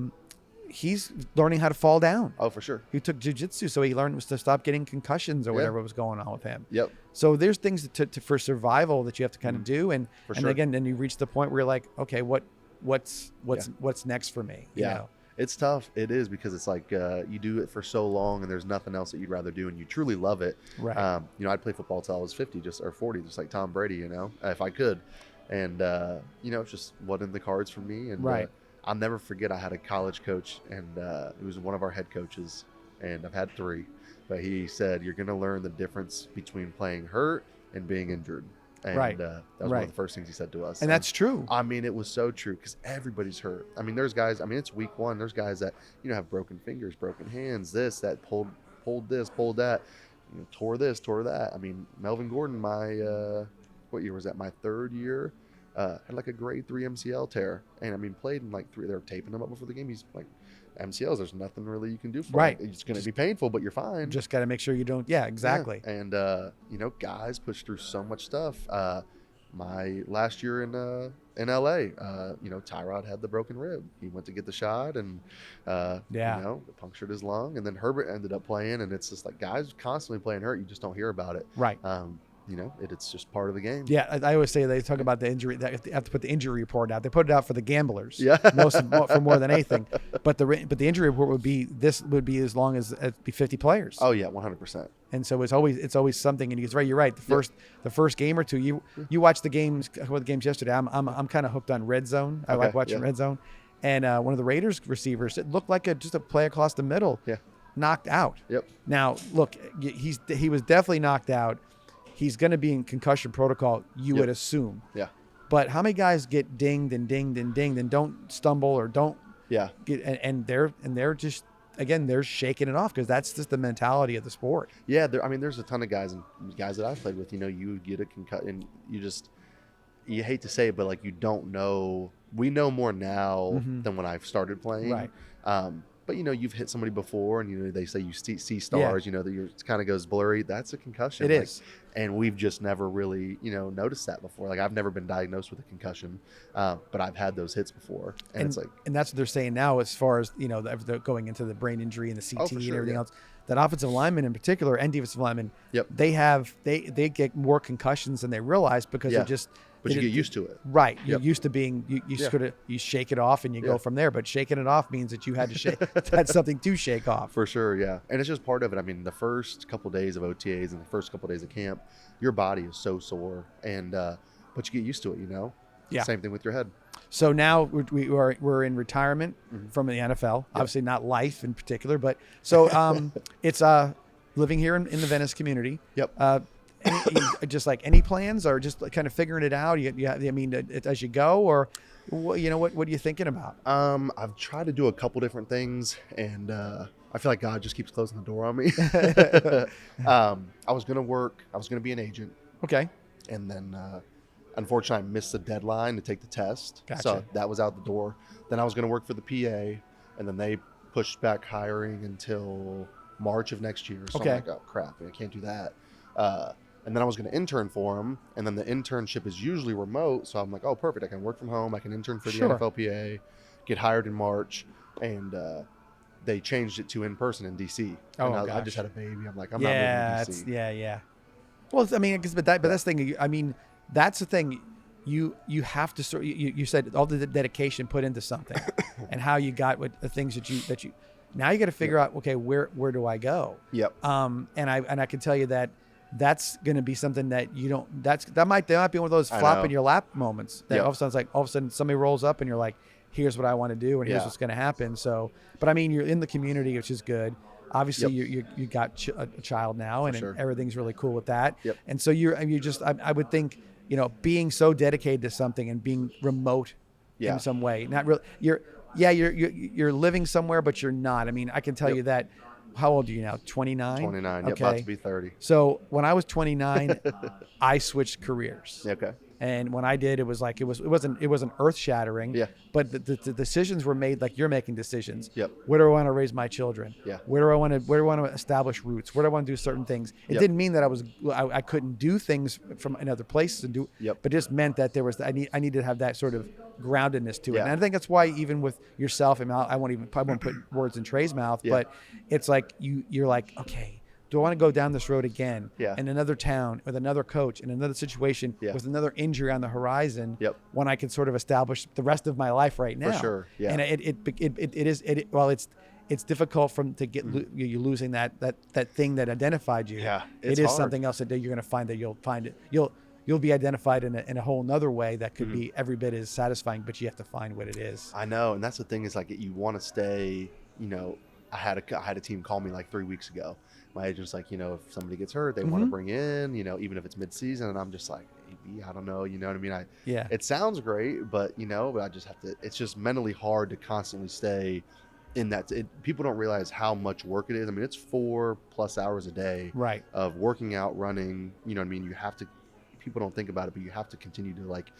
He's learning how to fall down. Oh, for sure. He took jiu-jitsu, so he learned to stop getting concussions or whatever was going on with him. Yep. So there's things for survival that you have to kind of do, and sure. again, then you reach the point where you're like, okay, what's next for me? Yeah. You know? It's tough. It is, because it's like you do it for so long, and there's nothing else that you'd rather do, and you truly love it. Right. I'd play football till I was 50, or 40, just like Tom Brady. If I could, and it's just what in the cards for me. And right. I'll never forget. I had a college coach, and it was one of our head coaches, and I've had 3, but he said, "You're going to learn the difference between playing hurt and being injured." And right. That was one of the first things he said to us. And that's true. It was so true, because everybody's hurt. There's guys, it's week 1. There's guys that, have broken fingers, broken hands, this, that, pulled this, pulled that, tore this, tore that. Melvin Gordon, what year was that? My 3rd year, had like a grade 3 MCL tear. And played in like 3, they were taping him up before the game. He's like, MCLs, there's nothing really you can do for it. It's going to be painful, but you're fine. Just got to make sure you don't. Yeah, exactly. Yeah. And, guys push through so much stuff. my last year in LA, Tyrod had the broken rib. He went to get the shot and it punctured his lung, and then Herbert ended up playing, and it's just like guys constantly playing hurt. You just don't hear about it. Right. It's just part of the game. Yeah, I always say they talk about the injury. They have to put the injury report out. They put it out for the gamblers, Yeah. for more than anything. But the injury report would be as long as it'd be 50 players. Oh yeah, 100%. And so it's always something. And he's right. You're right. The first game or two, you watch the games. The games yesterday. I'm kind of hooked on Red Zone. I like watching Red Zone. And one of the Raiders receivers, it looked like just a play across the middle. Yeah. Knocked out. Yep. Now look, he was definitely knocked out. He's going to be in concussion protocol, you would assume. Yeah. But how many guys get dinged and dinged and dinged and don't stumble or don't get and they're just they're shaking it off because that's just the mentality of the sport. Yeah, there's a ton of guys that I've played with. You get a concussion, you hate to say it, but like you don't know. We know more now than when I started playing. Right. But you've hit somebody before, and they say you see stars. That it kind of goes blurry. That's a concussion. It is, and we've just never really noticed that before. Like I've never been diagnosed with a concussion, but I've had those hits before, and it's like, and that's what they're saying now as far as they're going into the brain injury and the CT and everything else. That offensive linemen in particular and defensive linemen, they get more concussions than they realize because it just. But you get used to it. Right. You're used to being, you shake it off and you go from there. But shaking it off means that you had to shake, had something to shake off. For sure, yeah. And it's just part of it. The first couple of days of OTAs and the first couple of days of camp, your body is so sore. And but you get used to it, Yeah. Same thing with your head. So now we're in retirement from the NFL. Obviously not life in particular, but so it's living here in the Venice community. Yep. Any plans or just kind of figuring it out? As you go, or what are you thinking about? I've tried to do a couple different things, and I feel like God just keeps closing the door on me. I was gonna be an agent. Okay. And then unfortunately I missed the deadline to take the test. Gotcha. So that was out the door. Then I was gonna work for the PA, and then they pushed back hiring until March of next year. So Okay. I'm like, oh crap, I can't do that. And then I was going to intern for them, and then the internship is usually remote. So I'm like, oh, perfect. I can work from home. I can intern for the NFLPA, get hired in March, and they changed it to in person in DC. Oh, and I just had a baby. I'm like, I'm not moving to DC. Yeah. Well, but that's the thing. That's the thing. You have to you said all the dedication put into something, and how you got what the things that you now you got to figure out. Okay, where do I go? Yep. And I can tell you that. That's going to be something that you don't. That might be one of those flop in your lap moments. That all of a sudden somebody rolls up and you're like, "Here's what I want to do, and here's what's going to happen." So, but you're in the community, which is good. Obviously, you got a child now, and everything's really cool with that. Yep. And so I would think, being so dedicated to something and being remote in some way, not really. You're living somewhere, but you're not. I can tell you that. How old are you now? 29? 29. Okay. Yep, about to be 30. So when I was 29, I switched careers. Okay. And when I did, it wasn't earth shattering. Yeah. But the decisions were made like you're making decisions. Yep. Where do I want to raise my children? Yeah. Where do I want to establish roots? Where do I want to do certain things? It didn't mean that I couldn't do things from in other places and do. Yep. But it just meant that I needed to have that sort of groundedness to it. Yeah. And I think that's why even with yourself, I won't put words in Trey's mouth, but it's like you're like, okay, do I want to go down this road again in another town with another coach in another situation with another injury on the horizon when I can sort of establish the rest of my life right now? For sure. Yeah. And it's difficult you losing that thing that identified you. Yeah. It is something else that you're going to find that you'll be identified in a whole nother way that could be every bit as satisfying, but you have to find what it is. I know. And that's the thing is like you want to stay, I had a team call me like 3 weeks ago. My agent's like, if somebody gets hurt, they want to bring in, even if it's mid-season. And I'm just like, maybe, I don't know. You know what I mean? It sounds great, but I just have to, it's just mentally hard to constantly stay in that. People don't realize how much work it is. It's 4+ hours a day of working out, running, you know what I mean? You have to, people don't think about it, but you have to continue to, like,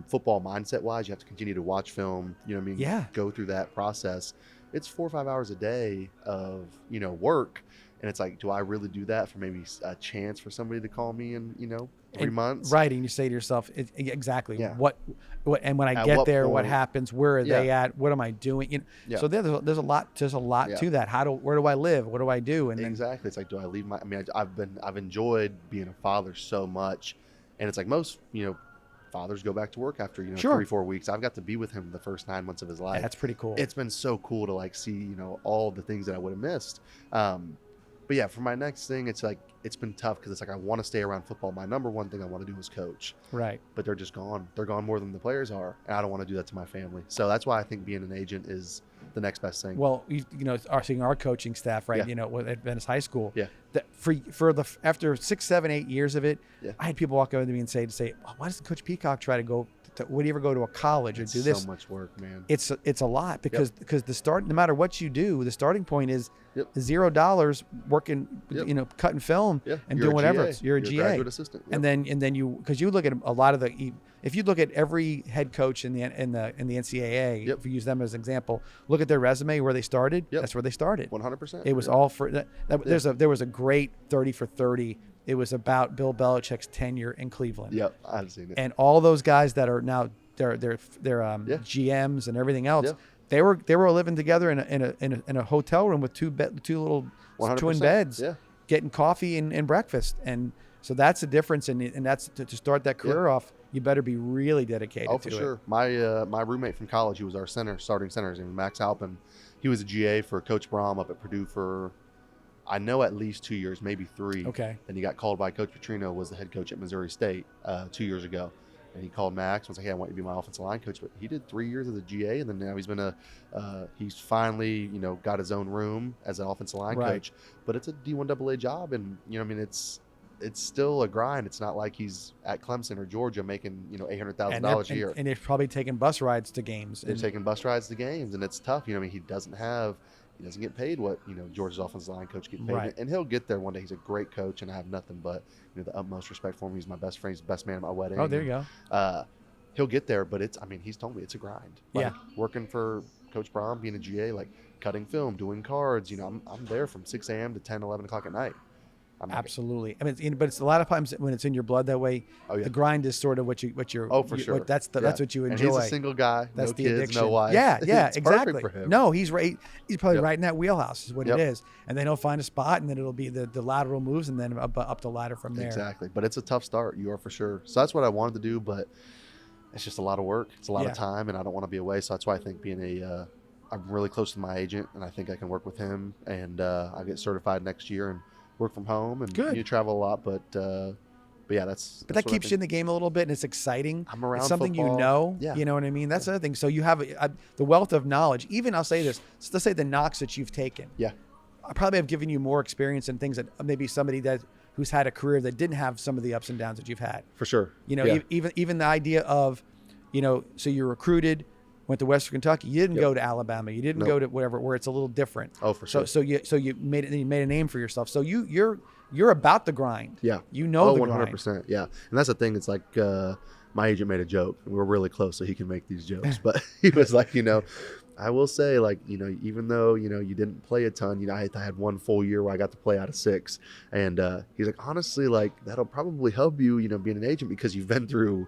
football mindset wise, you have to continue to watch film, you know what I mean? Yeah. Go through that process. it's 4 or 5 hours a day of, work. And it's like, do I really do that for maybe a chance for somebody to call me in, 3 months? Right. And you say to yourself, exactly. Yeah. What, and when I At get what there, what point? happens? Where are they Yeah. at? What am I doing? Yeah. So there's a lot Yeah. to that. Where do I live? What do I do? And then, Exactly. It's like, do I leave I've enjoyed being a father so much. And it's like most, fathers go back to work after, Sure. 3-4 weeks. I've got to be with him the first 9 months of his life. that's pretty cool. It's been so cool to like see, all the things that I would have missed. But yeah, for my next thing, it's like, it's been tough because it's like, I want to stay around football. My number one thing I want to do is coach, right. but they're just gone. They're gone more than the players are. And I don't want to do that to my family. So that's why I think being an agent is the next best thing. Well, seeing our coaching staff, right? Yeah. At Venice High School. Yeah. After 6, 7, 8 years of it, Yeah. I had people walk over to me and say, why doesn't Coach Peacock try to go? Would he ever go to a college or It's do this? so much work, man. It's a lot because the start, no matter what you do, the starting point is Yep. $0 working, Yep. cutting film Yeah. and You're doing a whatever. GA. You're a You're GA. graduate assistant. Yep. And then because you look at a lot of if you look at every head coach in the NCAA, Yep. if you use them as an example, look at their resume where they started. Yep. That's where they started. 100%. It was all for that. There was a great 30 for 30. It was about Bill Belichick's tenure in Cleveland. Yep. I've seen it. And all those guys that are now they're GMs and everything else. Yeah. They were living together in a hotel room with two little 100%. twin beds, Yeah. getting coffee and breakfast. And so that's the difference. And that's to start that career off. You better be really dedicated. Oh, for to sure. it. My roommate from college, he was our starting center. His name was Max Halpin. He was a GA for Coach Brom up at Purdue for, I know, at least 2 years, maybe 3. Okay. Then he got called by Coach Petrino, was the head coach at Missouri State 2 years ago. And he called Max and was like, hey, I want you to be my offensive line coach. But he did 3 years as a GA, and then now he's finally, got his own room as an offensive line Right. coach. But it's a D1AA job, and, it's still a grind. It's not like he's at Clemson or Georgia making, $800,000 a year. And they're probably taking bus rides to games. They're taking bus rides to games, and it's tough. He doesn't get paid what Georgia's offensive line coach get paid, Right. and he'll get there one day. He's a great coach, and I have nothing but the utmost respect for him. He's my best friend. He's the best man at my wedding. Oh, there you go. He'll get there, but he's told me it's a grind. Yeah. Working for Coach Brom, being a GA, like cutting film, doing cards. I'm there from 6 a.m. to 10, 11 o'clock at night. Absolutely. But it's a lot of times when it's in your blood that way. Oh, yeah. The grind is sort of what you're. Oh, for sure. That's what you enjoy. And he's a single guy. That's no the kids, addiction. no wife. Yeah, It's exactly. perfect for him. No, he's right. He's probably Yep. right in that wheelhouse is what Yep. it is. And then he'll find a spot, and then it'll be the lateral moves, and then up the ladder from there. Exactly. But it's a tough start. You are for sure. So that's what I wanted to do, but it's just a lot of work. It's a lot Yeah. of time, and I don't want to be away. So that's why I think I'm really close to my agent, and I think I can work with him, and I'll get certified next year and work from home, and Good. you travel a lot, but yeah, that's But that what I keeps you in think. the game a little bit, and it's exciting. I'm around It's something football. you know. Yeah. You know what I mean? That's the other thing. So you have the wealth of knowledge. Even I'll say this. Let's say the knocks that you've taken. Yeah. I probably have given you more experience in things that maybe somebody who's had a career that didn't have some of the ups and downs that you've had. For sure. Yeah. Yeah. Even the idea of, so you're recruited, went to Western Kentucky. You didn't Yep. go to Alabama. You didn't Nope. go to whatever where it's a little different. Oh, for sure. So you made it. You made a name for yourself. So you're about the grind. Yeah. You know the 100%. Yeah. And that's the thing. It's like my agent made a joke, and we're really close, so he can make these jokes. But he was like, I will say, like, even though, you didn't play a ton, I had 1 full year where I got to play out of 6. And he's like, honestly, like, that'll probably help you, being an agent, because you've been through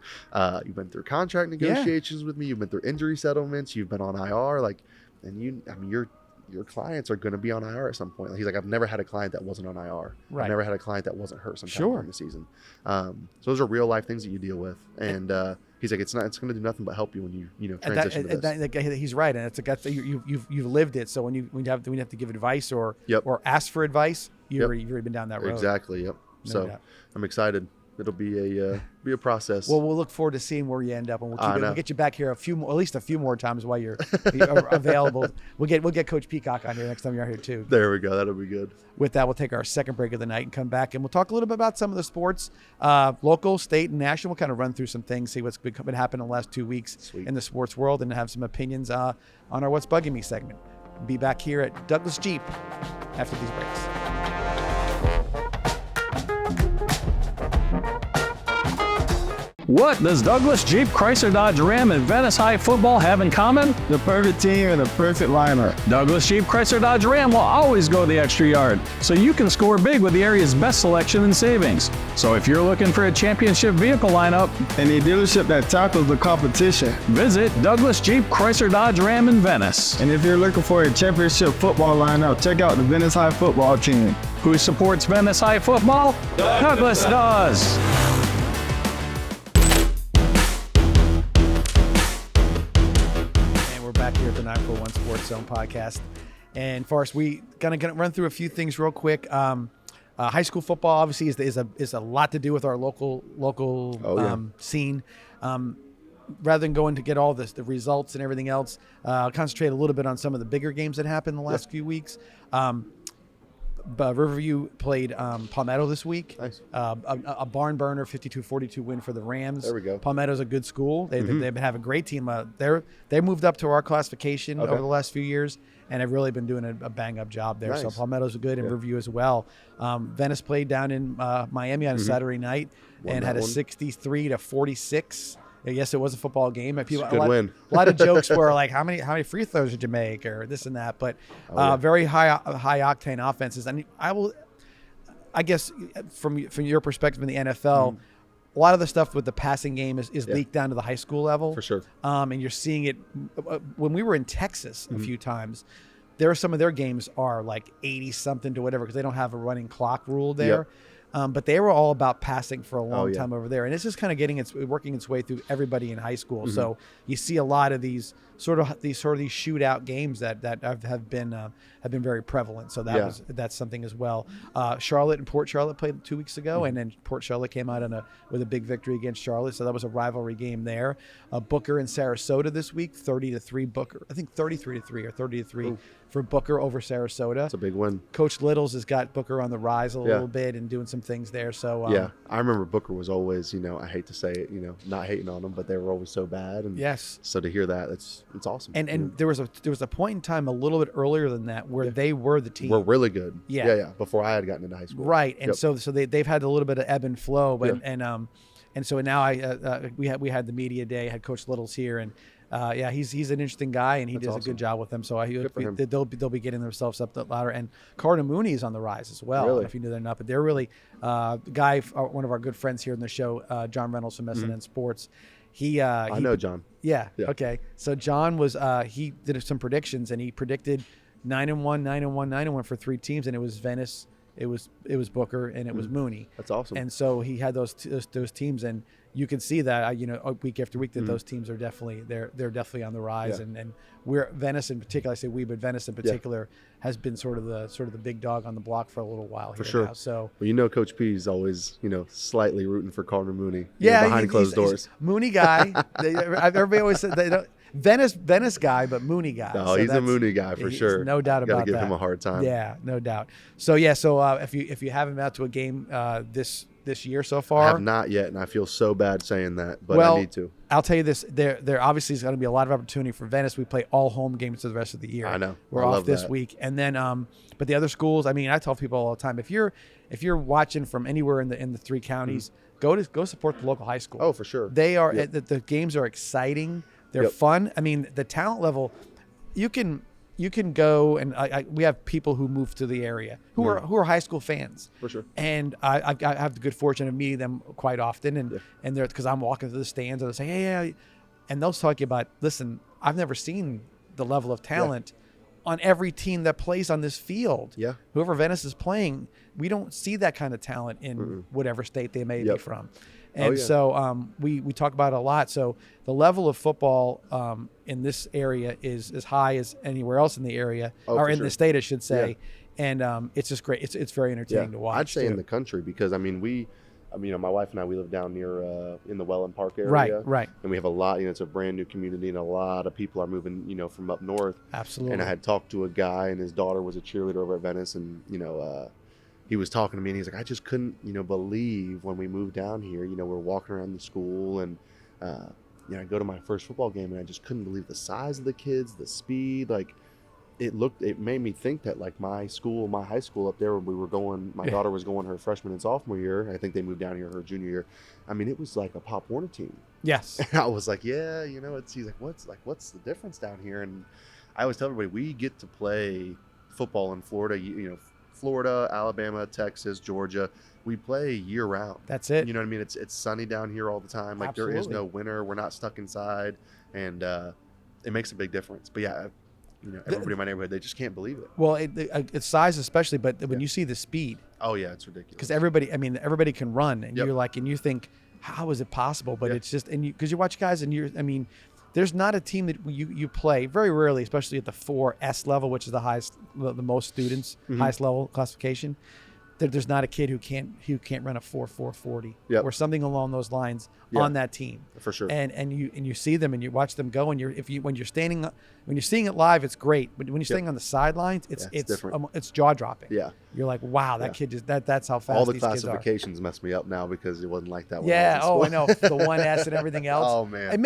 contract negotiations with me. You've been through injury settlements. You've been on IR. Like, and your clients are going to be on IR at some point. Like, he's like, I've never had a client that wasn't on IR. Right. I've never had a client that wasn't hurt sometime Sure. during the season. So those are real life things that you deal with. And he's like, it's going to do nothing but help you when you transition to this. He's right, and you've lived it. So when you have to give advice or Yep. or ask for advice, you've Yep. already been down that road. Exactly. Yep. No So doubt. I'm excited. It'll be a process. Well, we'll look forward to seeing where you end up, and I know. we'll get you back here at least a few more times while you're available. We'll get Coach Peacock on here next time you're here too. There we go. That'll be good. With that, we'll take our second break of the night and come back, and we'll talk a little bit about some of the sports, local, state, and national. We'll kind of run through some things, see what's been happening in the last 2 weeks Sweet. in the sports world, and have some opinions on our What's Bugging Me segment. Be back here at Douglas Jeep after these breaks. What does Douglas Jeep Chrysler Dodge Ram and Venice High football have in common? The perfect team and the perfect lineup. Douglas Jeep Chrysler Dodge Ram will always go the extra yard, so you can score big with the area's best selection and savings. So if you're looking for a championship vehicle lineup And a dealership that tackles the competition. visit Douglas Jeep Chrysler Dodge Ram in Venice. And if you're looking for a championship football lineup, check out the Venice High football team. Who supports Venice High football? Douglas does. And we're back here at the 941 Sports Zone podcast. And Forrest, we gonna run through a few things real quick. High school football obviously is a lot to do with our local scene. Rather than going to get all the results and everything else, concentrate a little bit on some of the bigger games that happened the last few weeks. But Riverview played Palmetto this week. Nice. A barn burner, 52-42 win for the Rams. There we go. Palmetto's a good school. They've been having a great team. They moved up to our classification over the last few years, and have really been doing a bang-up job there. Nice. So Palmetto's good, and Riverview as well. Venice played down in Miami on a Saturday night and had a 63-46. Yes, it was a football game. Good win. A lot of jokes were like, how many free throws did you make, or this and that. But very high octane offenses. And I guess from your perspective in the NFL, a lot of the stuff with the passing game is leaked down to the high school level. For sure. And you're seeing it when we were in Texas a few times. Some of their games are like 80 something to whatever because they don't have a running clock rule there. Yep. But they were all about passing for a long yeah. time over there, and it's just kind of working its way through everybody in high school. So you see a lot of these shootout games that have been very prevalent. So that's something as well. Charlotte and Port Charlotte played 2 weeks ago, and then Port Charlotte came out with a big victory against Charlotte. So that was a rivalry game there. Booker and Sarasota this week, 30-3 Booker. I think 33-3 or 30-3 for Booker over Sarasota. That's a big win. Coach Littles has got Booker on the rise a little bit and doing some things there. So I remember Booker was always, I hate to say it, not hating on them, but they were always so bad. And yes. So to hear that, it's awesome. And there was a point in time a little bit earlier than that where they were the team. We're really good. Yeah. Before I had gotten into high school. Right. And Yep. so they've had a little bit of ebb and flow, and so now we had the media day, had Coach Littles here, and he's an interesting guy, and he does a good job with them. So they'll be getting themselves up the ladder. And Carter Mooney is on the rise as well. I don't know if you knew that or not, but they're really one of our good friends here in the show, John Reynolds from SNN Sports. I know John. Yeah. Okay. So John was he did some predictions, and he predicted 9-1, 9-1, 9-1 for 3 teams, and it was Venice, it was Booker, and it was Mooney. That's awesome. And so he had those teams, and you can see that week after week that those teams are definitely they're definitely on the rise, and we're Venice in particular. I say we, but Venice in particular has been sort of the big dog on the block for a little while here. For sure. Now. So well, Coach P is always slightly rooting for Carter Mooney. Behind closed doors. He's Mooney guy. Everybody always said they don't. Venice guy, but Mooney guy. No, so he's a Mooney guy for sure. No doubt about that. Got to give him a hard time. Yeah, no doubt. So if you haven't been out to a game this year so far, I have not yet, and I feel so bad saying that, but I need to. I'll tell you this: there obviously is going to be a lot of opportunity for Venice. We play all home games for the rest of the year. I know. We're off this week, and then but the other schools. I mean, I tell people all the time: if you're watching from anywhere in the 3 counties, go support the local high school. Oh, for sure. They are the games are exciting. They're fun. I mean, the talent level, you can go and we have people who move to the area who are high school fans. For sure. And I have the good fortune of meeting them quite often, and they're because I'm walking through the stands and they say, hey, and they'll talk about, listen, I've never seen the level of talent on every team that plays on this field. Yeah. Whoever Venice is playing, we don't see that kind of talent in whatever state they may be from. And so we talk about it a lot. So the level of football in this area is as high as anywhere else in the area, or in the state, I should say. Yeah. And it's just great. It's very entertaining to watch. I'd say in the country, because my wife and I, we live down near in the Welland Park area. Right. And we have a lot, it's a brand new community, and a lot of people are moving, from up north. Absolutely. And I had talked to a guy, and his daughter was a cheerleader over at Venice, and he was talking to me, and he's like, I just couldn't, believe when we moved down here, we're walking around the school, and I go to my first football game, and I just couldn't believe the size of the kids, the speed, like it made me think that like my high school up there, when we were going, my daughter was going her freshman and sophomore year. I think they moved down here her junior year. I mean, it was like a Pop Warner team. Yes. And I was like, yeah, he's like, what's the difference down here? And I always tell everybody, we get to play football in Florida, Florida, Alabama, Texas, Georgia. We play year round. That's it. You know what I mean? It's sunny down here all the time. Like Absolutely. There is no winter. We're not stuck inside, and it makes a big difference. But yeah, everybody in my neighborhood, they just can't believe it. Well, it's size especially, but when you see the speed, oh yeah, it's ridiculous. because everybody can run, and you're like, and you think, how is it possible? But it's just, and because you watch guys, and there's not a team that you play very rarely, especially at the 4S level, which is the highest, the most students, highest level classification. There's not a kid who can't run a 4.40 or something along those lines on that team for sure. And you see them and you watch them go, and when you're seeing it live, it's great, but when you're standing on the sidelines, it's different. It's jaw dropping. Yeah, you're like, wow, that kid just that's how fast all the these kids are. classifications mess me up now because it wasn't like that. Yeah. I know the 1S and everything else. Oh man.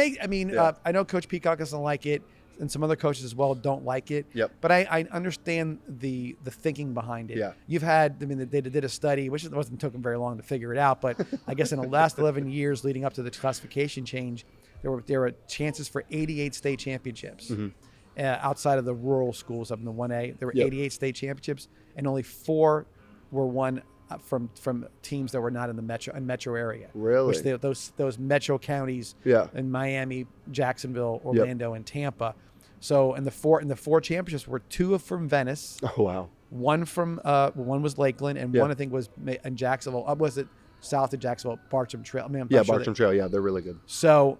I know Coach Peacock doesn't like it, and some other coaches as well don't like it. Yep. But I understand the thinking behind it. Yeah. You've had, they did a study, which took them very long to figure it out, but I guess in the last 11 years leading up to the classification change, there were chances for 88 state championships. Outside of the rural schools up in the 1A, there were 88 state championships, and only 4 were won from teams that were not in the metro area. Really? Which those metro counties in Miami, Jacksonville, Orlando, and Tampa. So in the four championships were 2 from Venice. Oh wow. One was Lakeland, and one I think was in Jacksonville. Was it south of Jacksonville? Bartram Trail. Bartram Trail. Yeah, they're really good. So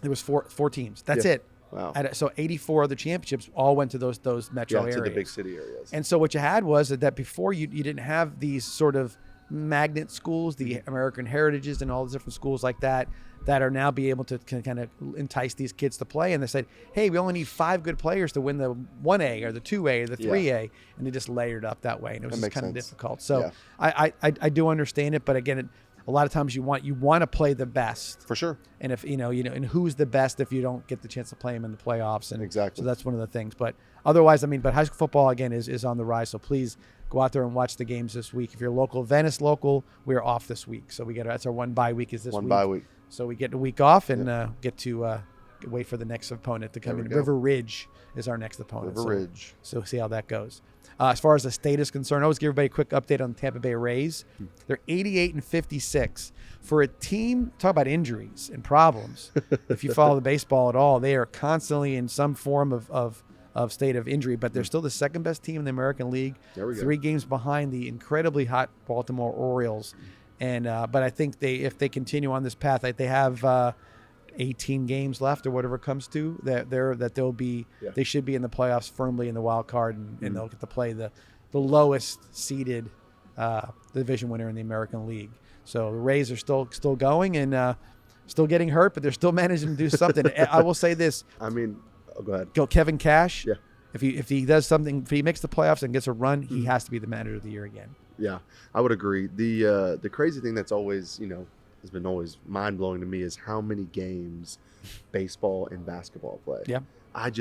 there was four teams. That's it. Wow. So 84 other championships all went to those metro areas. To the big city areas. And so what you had was that before you didn't have these sort of magnet schools, the American Heritages and all the different schools like that are now be able to kind of entice these kids to play. And they said, hey, we only need 5 good players to win the 1A or the 2A or the 3A. And they just layered up that way. And it was just kind of difficult. So I do understand it. But again, a lot of times you want to play the best. For sure. And if and who's the best if you don't get the chance to play them in the playoffs. And exactly. So that's one of the things. But otherwise, but high school football again is on the rise. So please go out there and watch the games this week. If you're local, Venice local, we're off this week. So that's our one bye week is this week. One bye week. So we get a week off and get to wait for the next opponent to come in. River Ridge is our next opponent. Ridge. So see how that goes. As far as the state is concerned, I always give everybody a quick update on the Tampa Bay Rays. They're 88-56. For a team, talk about injuries and problems. If you follow the baseball at all, they are constantly in some form of state of injury, but they're still the second best team in the American League. There we go. 3 games behind the incredibly hot Baltimore Orioles. And but I think if they continue on this path, they have 18 games left or whatever it comes to, they should be in the playoffs firmly in the wild card, and they'll get to play the lowest seeded division winner in the American League. So the Rays are still going and still getting hurt, but they're still managing to do something. I will say this. Go ahead. Kevin Cash. Yeah. If he does something, if he makes the playoffs and gets a run, he has to be the manager of the year again. Yeah, I would agree. The crazy thing that's always has been always mind blowing to me is how many games baseball and basketball play. Yeah. I'm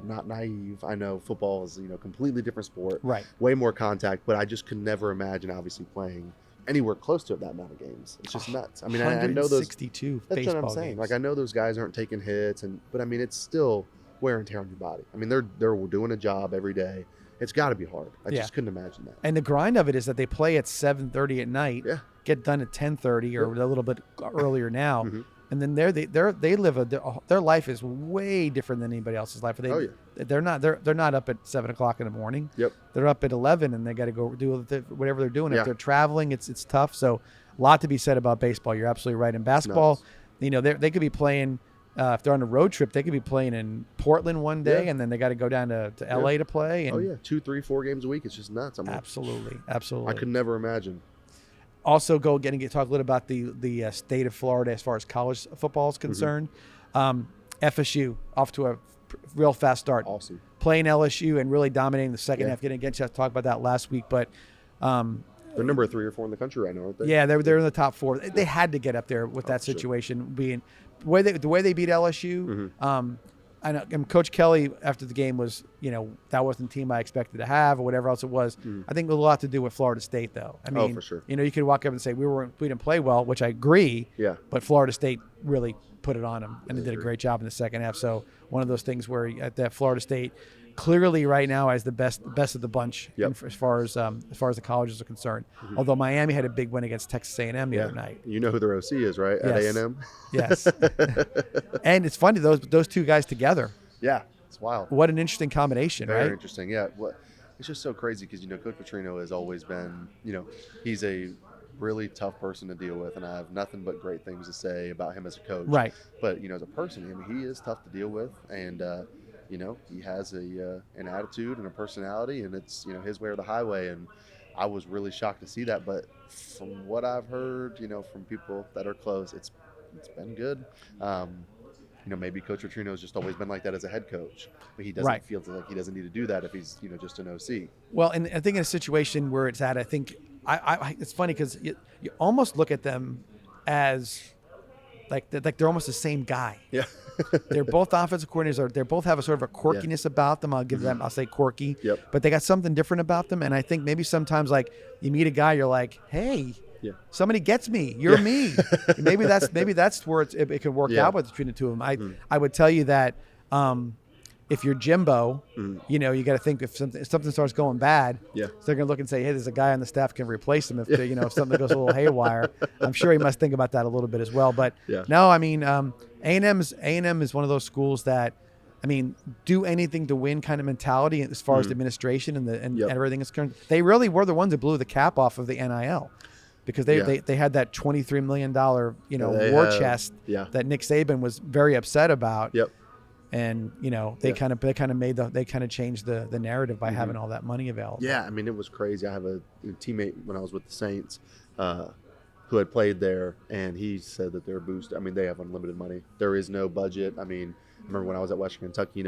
not naive. I know football is completely different sport. Right. Way more contact, but I just could never imagine obviously playing anywhere close to that amount of games. It's just nuts. I know those 62 that's baseball what I'm saying. games. Like I know those guys aren't taking hits, but it's still wear and tear on your body. They're doing a job every day. It's got to be hard. I just couldn't imagine that. And the grind of it is that they play at 7:30 at night, get done at 10:30 or a little bit earlier now, and then they live their life is way different than anybody else's life. They're not up at 7 o'clock in the morning. Yep. They're up at 11 and they got to go do whatever they're doing. Yeah. If they're traveling, it's tough. So a lot to be said about baseball. You're absolutely right. In basketball, they could be playing. If they're on a road trip, they could be playing in Portland one day, and then they got to go down to LA to play. And 2, 3, 4 games a week. It's just nuts. Absolutely. I could never imagine. Also, talk a little about the state of Florida as far as college football is concerned. FSU off to a real fast start. Awesome. Playing LSU and really dominating the second half. Getting against you. I talked about that last week, but. They're number 3 or 4 in the country right now, aren't they? Yeah, they're in the top 4. They had to get up there with that situation being the way they beat LSU. I know, and Coach Kelly after the game was, that wasn't the team I expected to have or whatever else it was. I think it was a lot to do with Florida State, though. I mean, for sure. You could walk up and say we didn't play well, which I agree. Yeah. But Florida State really put it on them, and they did a great job in the second half. So one of those things where at that Florida State clearly right now has the best of the bunch as far as the colleges are concerned. Although Miami had a big win against Texas A&M the other night. You know who their OC is, right? At A&M. Yes. And it's funny those two guys together. Yeah, it's wild. What an interesting combination, right? Very interesting. Yeah. It's just so crazy because Coach Petrino has always been, he's a really tough person to deal with, and I have nothing but great things to say about him as a coach. Right. But as a person, he is tough to deal with, and he has an attitude and a personality, and it's his way or the highway. And I was really shocked to see that. But from what I've heard, from people that are close, it's been good. Maybe Coach Petrino's just always been like that as a head coach, but he doesn't feel like he doesn't need to do that if he's just an OC. Well, and I think in a situation where it's at, I think it's funny because you almost look at them as like they're almost the same guy. Yeah. They're both offensive coordinators. They both have a sort of a quirkiness about them. I'll say quirky. Yep. But they got something different about them. And I think maybe sometimes like you meet a guy, you're like, hey, somebody gets me. You're me. maybe that's where it can work out between the two of them. I would tell you that if you're Jimbo, you got to think if something starts going bad, so they're going to look and say, hey, there's a guy on the staff can replace him if something goes a little haywire. I'm sure he must think about that a little bit as well. But no, I mean, A&M is one of those schools that, I mean, do anything to win kind of mentality as far as the administration and everything is concerned. They really were the ones that blew the cap off of the NIL. Because they had that $23 million war chest that Nick Saban was very upset about. Yep. And they kind of changed the narrative by having all that money available. Yeah, I mean it was crazy. I have a teammate when I was with the Saints who had played there, and he said that their boost. I mean they have unlimited money. There is no budget. I mean, I remember when I was at Western Kentucky,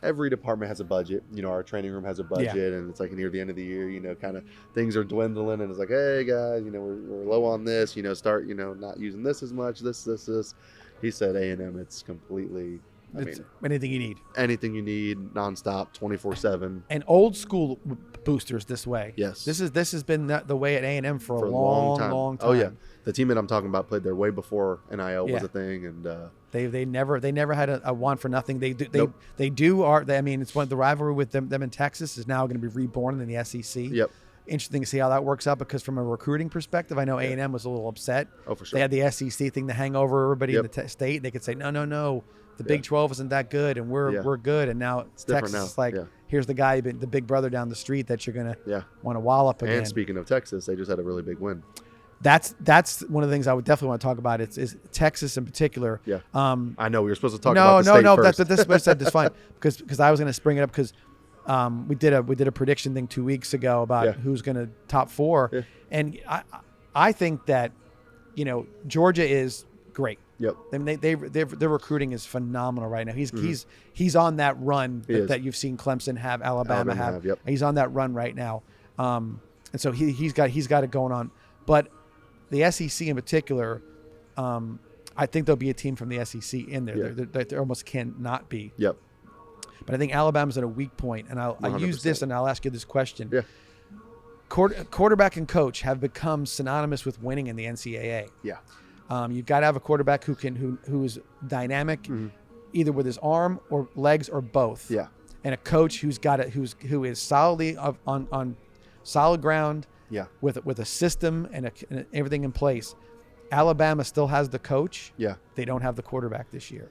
every department has a budget. Our training room has a budget, and it's like near the end of the year, kind of things are dwindling, and it's like, hey guys, we're low on this. Start not using this as much. This. He said A&M, it's completely. It's anything you need. Anything you need, nonstop, 24/7. And old school boosters this way. Yes. This has been the way at A&M for a long time. Oh yeah, the team that I'm talking about played there way before NIL was a thing, and they never had a one for nothing. They do. I mean, it's one of the rivalry with them in Texas is now going to be reborn in the SEC. Yep. Interesting to see how that works out because from a recruiting perspective, I know A&M was a little upset. Oh, for sure. They had the SEC thing to hang over everybody in the state. They could say, no, the Big 12 isn't that good, and we're good. And now it's Texas is like, here's the guy, the big brother down the street that you're going to want to wallop again. And speaking of Texas, they just had a really big win. That's one of the things I would definitely want to talk about. Is Texas in particular. Yeah. I know we were supposed to talk about the state first. This is what I said. That's fine because I was going to spring it up because we did a prediction thing 2 weeks ago about who's going to top four, and I think that Georgia is great. Yep. I mean, their recruiting is phenomenal right now. He's on that run that you've seen Clemson have, Alabama have. Yep. He's on that run right now, and so he's got it going on. But the SEC in particular, I think there'll be a team from the SEC in there. There almost cannot be. Yep. But I think Alabama's at a weak point, and I'll use this, and I'll ask you this question. Yeah. Quarterback and coach have become synonymous with winning in the NCAA. Yeah. You've got to have a quarterback who is dynamic, either with his arm or legs or both. Yeah. And a coach who is solidly on solid ground. Yeah. With a system and everything in place. Alabama still has the coach. Yeah. They don't have the quarterback this year.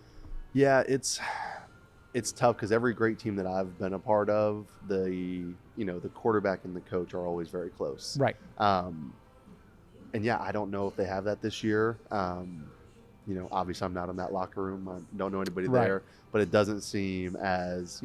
Yeah, it's tough because every great team that I've been a part of, the quarterback and the coach are always very close. Right. And yeah, I don't know if they have that this year. Obviously I'm not in that locker room. I don't know anybody there, but it doesn't seem as,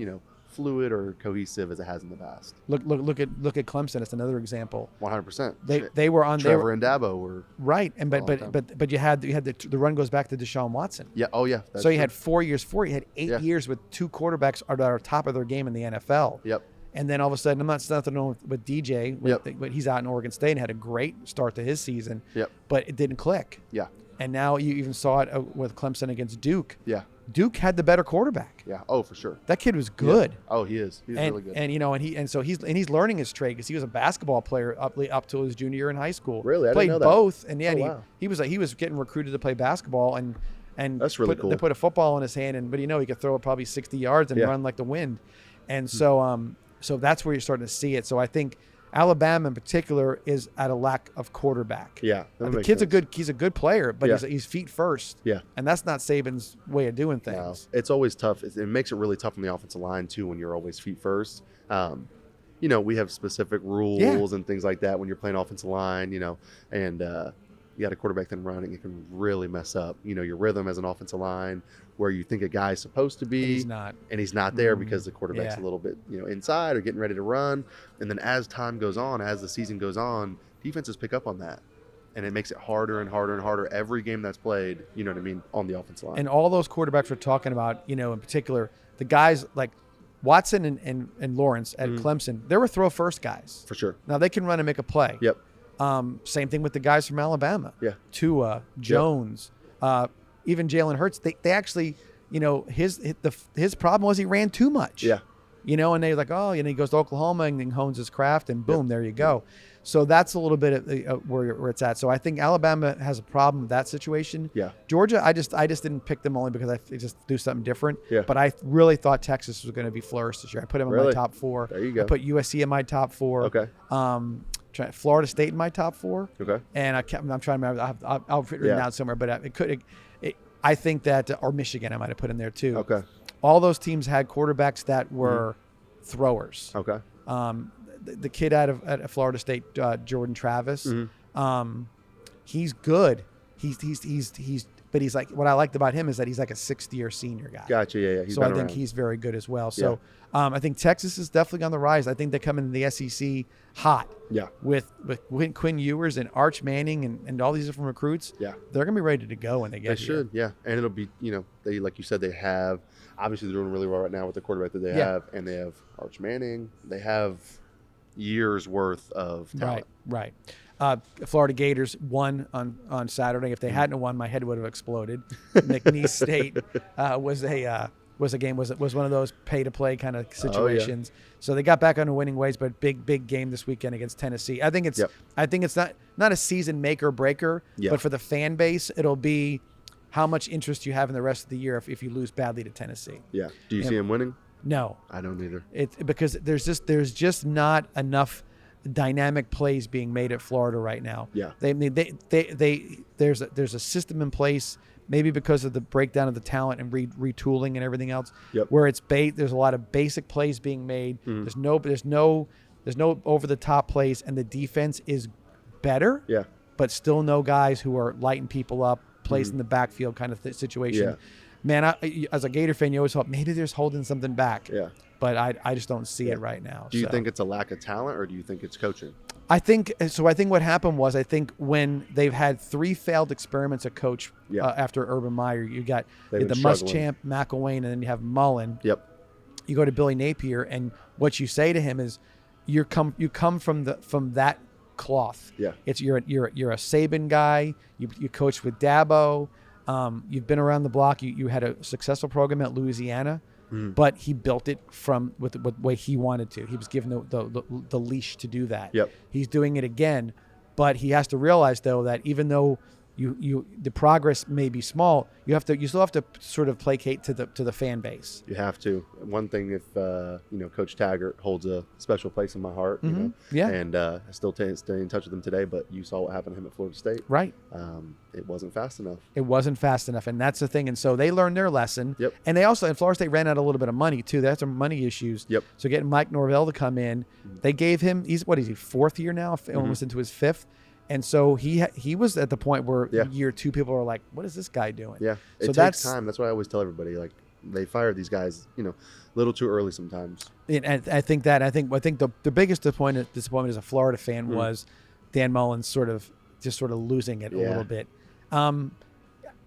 fluid or cohesive as it has in the past. Look at Clemson. It's another example. 100%. They were on Trevor and Dabo were right, and but you had the run goes back to Deshaun Watson. Yeah. Oh yeah. So you had 4 years. You had 8 years with two quarterbacks that are top of their game in the NFL. Yep. And then all of a sudden, I'm not nothing wrong with DJ, but he's out in Oregon State and had a great start to his season. Yep. But it didn't click. Yeah. And now you even saw it with Clemson against Duke. Yeah. Duke had the better quarterback. Yeah. Oh, for sure. That kid was good. Yeah. Oh, he is. He's really good. And you know, so he's learning his trade because he was a basketball player up till his junior year in high school. Really? I Played didn't know both, that. and yeah, wow. he was getting recruited to play basketball, and that's really cool. They put a football in his hand, but he could throw it probably 60 yards and run like the wind, and so that's where you're starting to see it. So I think Alabama in particular is at a lack of quarterback. Yeah, the kid's he's a good player, but he's feet first. Yeah, and that's not Saban's way of doing things. No, it's always tough. It makes it really tough on the offensive line too when you're always feet first. You know, we have specific rules and things like that when you're playing offensive line. You know, and you got a quarterback then running, it can really mess up, you know, your rhythm as an offensive line, where you think a guy's supposed to be, and he's not there because the quarterback's a little bit, you know, inside or getting ready to run. And then as time goes on, as the season goes on, defenses pick up on that. And it makes it harder and harder and harder every game that's played, you know what I mean, on the offensive line. And all those quarterbacks we're talking about, you know, in particular, the guys like Watson and Lawrence at Clemson, they were throw-first guys. For sure. Now, they can run and make a play. Yep. Same thing with the guys from Alabama. Yeah. Tua, Jones, even Jalen Hurts. They actually, you know, his problem was he ran too much. Yeah. You know, and they're like, oh, you know, he goes to Oklahoma and then hones his craft, and boom, there you go. So that's a little bit of where it's at. So I think Alabama has a problem with that situation. Yeah. Georgia, I just didn't pick them only because I just do something different. Yeah. But I really thought Texas was going to be flourished this year. I put them in my top 4. There you go. I put USC in my top 4. Okay. Florida State in my top 4. Okay. And I'm trying to remember. I'll fit it down somewhere, but I think that, or Michigan, I might have put in there too. Okay. All those teams had quarterbacks that were throwers. Okay. The kid out of Florida State, Jordan Travis, he's good. But he's like, what I liked about him is that he's like a 6th-year senior guy. Gotcha. Yeah. So I think he's very good as well. So I think Texas is definitely on the rise. I think they come into the SEC hot. Yeah. With Quinn Ewers and Arch Manning and all these different recruits. Yeah. They're gonna be ready to go when they get here. They should. Yeah. And it'll be, you know, they, like you said, they have, obviously they're doing really well right now with the quarterback that they have, and they have Arch Manning. They have years worth of talent. Right. Florida Gators won on Saturday. If they hadn't won, my head would have exploded. McNeese State was one of those pay to play kind of situations. So they got back on the winning ways, but big game this weekend against Tennessee. I think it's not a season make or breaker, but for the fan base, it'll be how much interest you have in the rest of the year if you lose badly to Tennessee. Yeah. Do you see them winning? No, I don't either. It's because there's just not enough dynamic plays being made at Florida right now. Yeah. There's a system in place, maybe because of the breakdown of the talent and retooling and everything else, where there's a lot of basic plays being made. There's no over the top plays, and the defense is better. Yeah. But still no guys who are lighting people up, plays in the backfield kind of situation. Yeah. Man, as a Gator fan, you always thought maybe there's holding something back. Yeah. But I just don't see it right now. Do you think it's a lack of talent, or do you think it's coaching? I think what happened was, when they've had 3 failed experiments at coach after Urban Meyer, you got the Muschamp, McElwain, and then you have Mullen. Yep. You go to Billy Napier, and what you say to him is, you come from that cloth. Yeah. It's you're a Saban guy. You coached with Dabo. You've been around the block. You had a successful program at Louisiana, but he built it with the way he wanted to. He was given the leash to do that. Yep. He's doing it again, but he has to realize though that even though the progress may be small, you still have to sort of placate to the fan base. You have to. One thing, if Coach Taggart holds a special place in my heart, you know, and I still stay in touch with him today. But you saw what happened to him at Florida State, right? It wasn't fast enough. It wasn't fast enough, and that's the thing. And so they learned their lesson. Yep. And they also, and Florida State ran out a little bit of money too. They had some money issues. Yep. So getting Mike Norvell to come in, they gave him. He's 4th year now, almost into his 5th. And so he was at the point where year 2 people are like, what is this guy doing? Yeah. It takes time. That's why I always tell everybody, like, they fire these guys, a little too early sometimes. And I think the biggest disappointment as a Florida fan was Dan Mullen sort of losing it a little bit.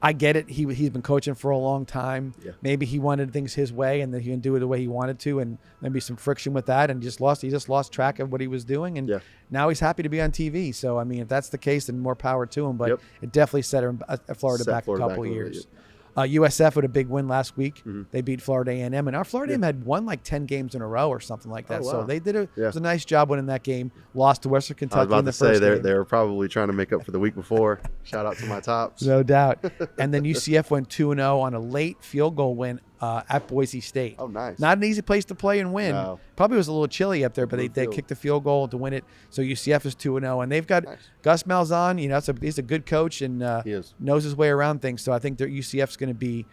I get it. He's been coaching for a long time. Yeah. Maybe he wanted things his way, and that he can do it the way he wanted to, and maybe some friction with that, and he just lost track of what he was doing, and now he's happy to be on TV. So I mean, if that's the case, then more power to him. But it definitely set Florida back a couple of years. USF with a big win last week. They beat Florida A&M, and our Florida A&M had won like 10 games in a row or something like that. Oh, wow. So they did it was a nice job winning that game. Lost to Western I Kentucky was about in the to say first game. they were probably trying to make up for the week before. Shout out to my Tops. No doubt. And then UCF went 2-0 on a late field goal win at Boise State. Oh, nice. Not an easy place to play and win. No. Probably was a little chilly up there, but they field. kicked the field goal to win it. So UCF is 2-0, and they've got Gus Malzahn. You know, he's a good coach and He is. knows his way around things. So I think their UCF's going to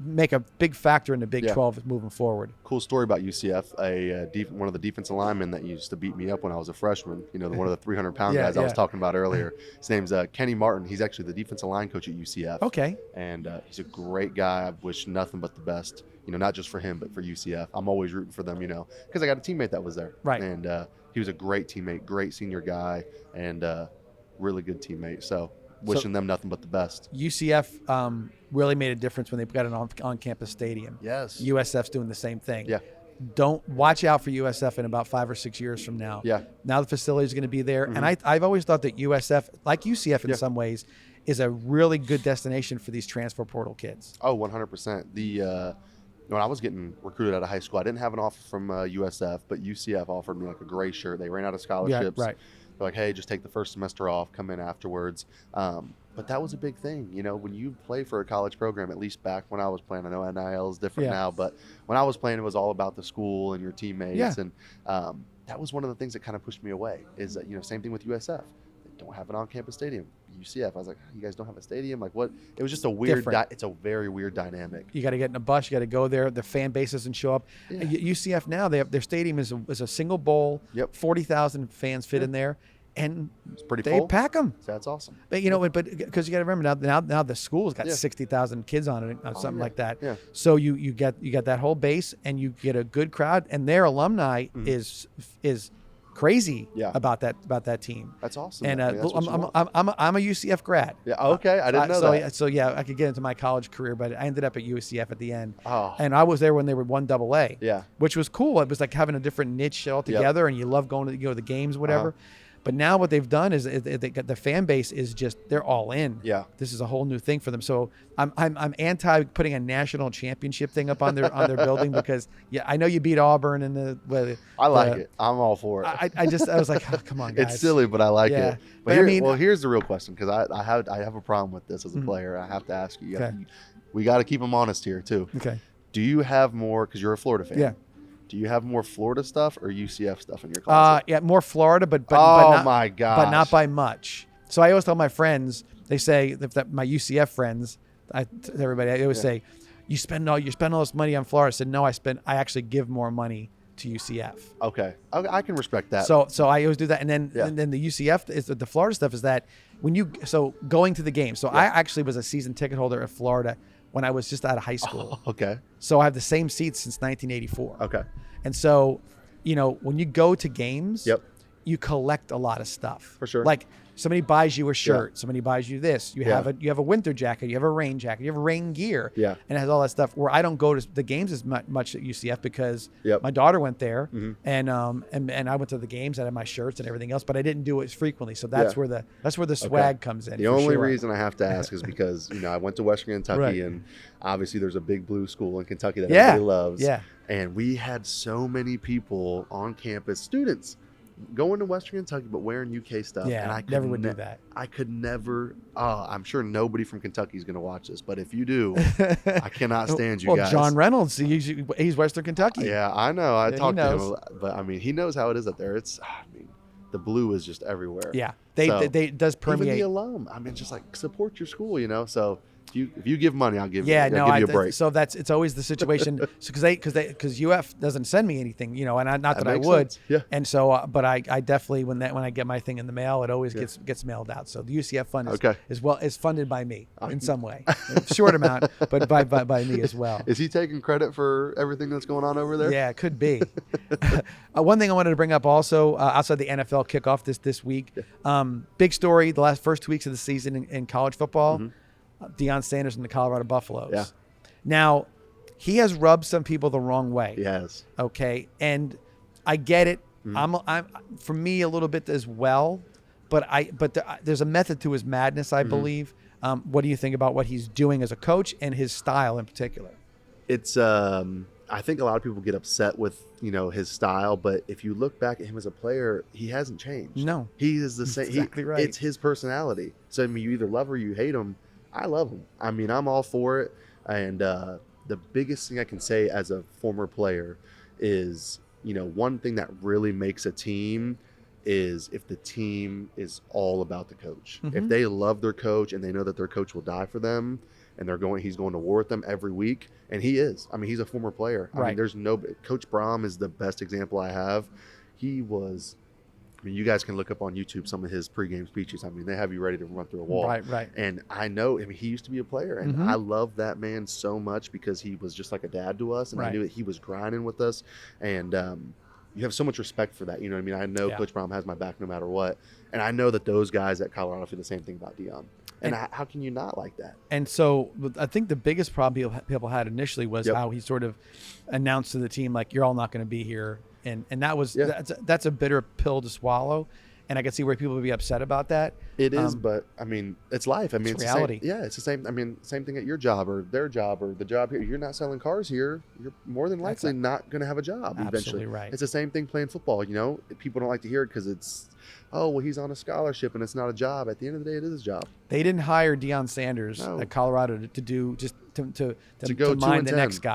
make a big factor in the Big 12 moving forward. Cool story about UCF. One of the defensive linemen that used to beat me up when I was a freshman, one of the 300-pound guys I was talking about earlier. His name's Kenny Martin. He's actually the defensive line coach at UCF. Okay. And he's a great guy. I wish nothing but the best, not just for him, but for UCF. I'm always rooting for them, because I got a teammate that was there. Right. And he was a great teammate, great senior guy, and really good teammate. So wishing them nothing but the best. UCF really made a difference when they got an on-campus stadium. Yes. USF's doing the same thing. Yeah. Don't watch out for USF in about 5 or 6 years from now. Yeah. Now the facility is going to be there. And I've always thought that USF, like UCF in some ways, is a really good destination for these transfer portal kids. Oh, 100%. When I was getting recruited out of high school, I didn't have an offer from USF, but UCF offered me like a gray shirt. They ran out of scholarships. Yeah, right. They're like, hey, just take the first semester off, come in afterwards. But that was a big thing. When you play for a college program, at least back when I was playing, I know NIL is different now, but when I was playing, it was all about the school and your teammates. Yeah. And that was one of the things that kind of pushed me away is that, same thing with USF. They don't have an on-campus stadium. UCF, I was like, you guys don't have a stadium? Like what? It was just a weird, it's a very weird dynamic. You got to get in a bus. You got to go there. The fan base doesn't show up. Yeah. UCF now, their stadium is a single bowl. Yep. 40,000 fans fit in there. And It's pretty they full. pack them. So that's awesome. But but because you got to remember now the school's got 60,000 kids on it, or something like that. Yeah. So you get that whole base, and you get a good crowd, and their alumni is crazy about that team. That's awesome. And I mean, that's what you want. I'm a UCF grad. Yeah. Okay. I didn't know that. So I could get into my college career, but I ended up at UCF at the end. Oh. And I was there when they were 1AA. Yeah. Which was cool. It was like having a different niche altogether, and you love going to the games, whatever. But now what they've done is they got the fan base is just they're all in. Yeah. This is a whole new thing for them. So I'm anti putting a national championship thing up on their building because I know you beat Auburn in the I like it. I'm all for it. I was like, oh, come on, guys. It's silly, but I like it. But here's the real question because I have a problem with this as a player. I have to ask you. Okay. We got to keep them honest here too. Okay. Do you have more because you're a Florida fan? Yeah. Do you have more Florida stuff or UCF stuff in your closet? Yeah, more Florida, but oh my gosh, but not by much. So I always tell my friends, they say that my UCF friends, everybody, I always say, you spend all this money on Florida. I said, no, I actually give more money to UCF. Okay, I can respect that. So I always do that, and then the UCF is the Florida stuff is that going to the game. So I actually was a season ticket holder at Florida when I was just out of high school. Oh, okay. So I have the same seats since 1984. Okay. And so, when you go to games, Yep. you collect a lot of stuff. For sure. Like somebody buys you a shirt, somebody buys you this. You have a winter jacket, you have a rain jacket, you have rain gear. Yeah. And it has all that stuff. Where I don't go to the games as much at UCF because Yep. my daughter went there, and I went to the games. I had my shirts and everything else, but I didn't do it as frequently. So that's where the swag comes in. The only reason I have to ask is because I went to Western Kentucky, Right. and obviously there's a big blue school in Kentucky that everybody loves. Yeah. And we had so many people on campus, students, going to Western Kentucky but wearing UK stuff. Yeah, and I never would do that. I could never. I'm sure nobody from Kentucky is going to watch this, but if you do, I cannot stand you guys. John Reynolds, he's Western Kentucky. Yeah, I know. I talked to him, knows. but he knows how it is up there. The blue is just everywhere. Yeah, it does permeate. Even the alum. Just like support your school, So if you give money, I'll give. Yeah, I'll give you a break. So it's always the situation. So because UF doesn't send me anything, and not that I would. Sense. Yeah. And so, but I definitely when I get my thing in the mail, it always gets mailed out. So the UCF fund is funded by me in some way, short amount, but by me as well. Is he taking credit for everything that's going on over there? Yeah, it could be. One thing I wanted to bring up also outside the NFL kickoff this week, big story. The first 2 weeks of the season in college football. Deion Sanders and the Colorado Buffaloes. Yeah. Now, he has rubbed some people the wrong way. Yes. Okay, and I get it. I'm for me a little bit as well, there's a method to his madness, I believe. What do you think about what he's doing as a coach and his style in particular? It's I think a lot of people get upset with his style, but if you look back at him as a player, he hasn't changed. No, he is the same. Exactly right. It's his personality. So I mean, you either love or you hate him. I love him. I mean, I'm all for it. And the biggest thing I can say as a former player is, one thing that really makes a team is if the team is all about the coach. If they love their coach and they know that their coach will die for them, and he's going to war with them every week, and he is. I mean, he's a former player. I mean, Coach Braum is the best example I have. He was. I mean, you guys can look up on YouTube some of his pregame speeches. I mean, they have you ready to run through a wall. Right. And I know, he used to be a player, and I love that man so much because he was just like a dad to us, and I knew that he was grinding with us, and you have so much respect for that. You know what I mean? I know Coach Braum has my back no matter what, and I know that those guys at Colorado feel the same thing about Deion. And how can you not like that? And so I think the biggest problem people had initially was how he sort of announced to the team, like, you're all not going to be here. And that was that's a bitter pill to swallow. And I can see where people would be upset about that. It is, but I mean, it's life. I mean, it's reality. It's the same. I mean, same thing at your job or their job or the job here. You're not selling cars here. You're more than likely not going to have a job eventually. Absolutely right. It's the same thing playing football. People don't like to hear it because it's, oh, well, he's on a scholarship and it's not a job. At the end of the day, it is his job. They didn't hire Deion Sanders at Colorado to do just to go mind the next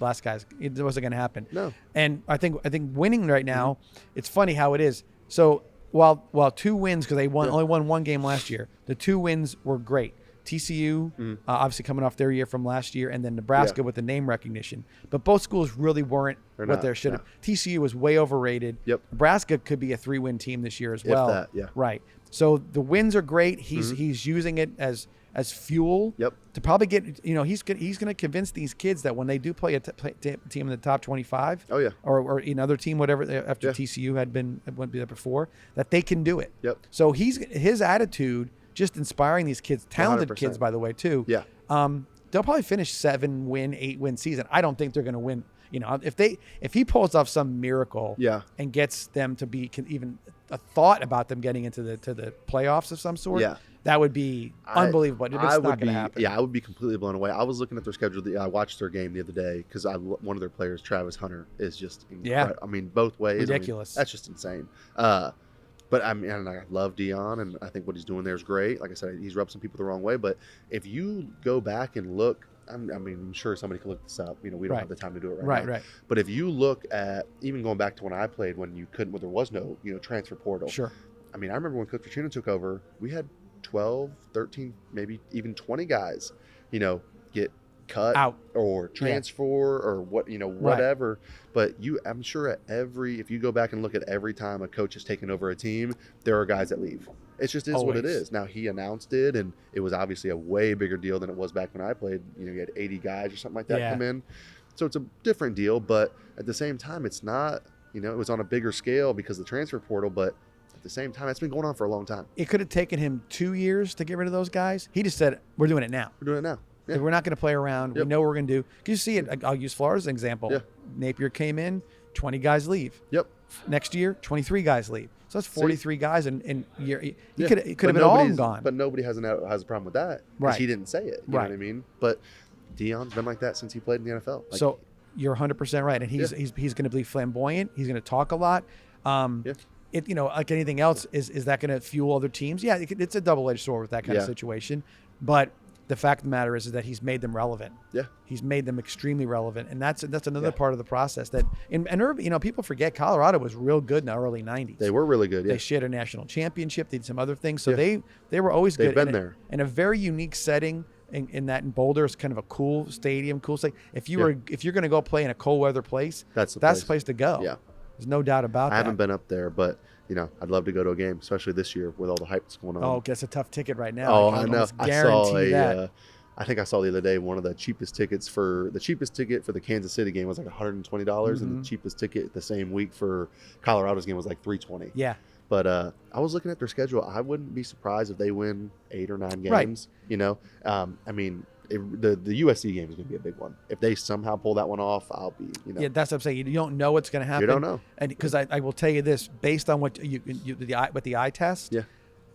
last guys. It wasn't going to happen. No. And I think winning right now, it's funny how it is. So while 2 wins, because they only won 1 game last year, the 2 wins were great. TCU, obviously coming off their year from last year, and then Nebraska with the name recognition. But both schools really weren't what they should have. TCU was way overrated. Nebraska could be a 3-win team this year as well. Right. So the wins are great. He's using it as fuel to probably get, he's going to convince these kids that when they do play a team in the top 25 or another team, whatever, after TCU wouldn't be there before, that they can do it. So his attitude, just inspiring these kids, talented 100%. Kids, by the way, too. They'll probably finish 7-win, 8-win season. I don't think they're going to win. If he pulls off some miracle and gets them to be even a thought about them getting into the playoffs of some sort, that would be unbelievable. It's not going to happen. Yeah, I would be completely blown away. I was looking at their schedule. I watched their game the other day because one of their players, Travis Hunter, is just incredible. I mean, both ways. Ridiculous. That's just insane. But I mean, I love Deion, and I think what he's doing there is great. Like I said, he's rubbed some people the wrong way. But if you go back and look, I'm sure somebody can look this up. We don't have the time to do it right now. But if you look at even going back to when I played, when there was no transfer portal. Sure. I mean, I remember when Coach Petrino took over, we had 12, 13, maybe even 20 guys, get cut out or transfer or whatever. But I'm sure if you go back and look at every time a coach has taken over a team, there are guys that leave. It just is what it is. Now, he announced it, and it was obviously a way bigger deal than it was back when I played. You had 80 guys or something like that come in. So it's a different deal, but at the same time, it's not, it was on a bigger scale because of the transfer portal, but at the same time, it's been going on for a long time. It could have taken him 2 years to get rid of those guys. He just said, we're doing it now. We're doing it now. Yeah. We're not going to play around. We know what we're going to do. Can you see it? I'll use Florida's example. Napier came in, 20 guys leave. Next year, 23 guys leave. So that's 43 guys in year. It could have been all gone. But nobody has a problem with that because he didn't say it. You know what I mean? But Deion's been like that since he played in the NFL. So you're 100% right. And he's going to be flamboyant. He's going to talk a lot. Like anything else, is that going to fuel other teams? Yeah, it's a double-edged sword with that kind of situation. But the fact of the matter is that he's made them relevant. He's made them extremely relevant, and that's another part of the process. That and people forget Colorado was real good in the early '90s. They were really good. They shared a national championship. They did some other things, so they were always good. They've been there in a very unique setting. In Boulder, it's kind of a cool stadium, cool state. If you're going to go play in a cold weather place, that's the place to go. There's no doubt about that. I haven't been up there, but I'd love to go to a game, especially this year with all the hype that's going on. Oh, it's a tough ticket right now. Oh, I know. I think I saw the other day one of the cheapest tickets for the Kansas City game was like $120, and the cheapest ticket the same week for Colorado's game was like $320. Yeah. But I was looking at their schedule. I wouldn't be surprised if they win 8 or 9 games. I mean, the USC game is going to be a big one. If they somehow pull that one off, I'll be, Yeah, that's what I'm saying. You don't know what's going to happen. You don't know. And because I will tell you this, based on what the eye test, Yeah.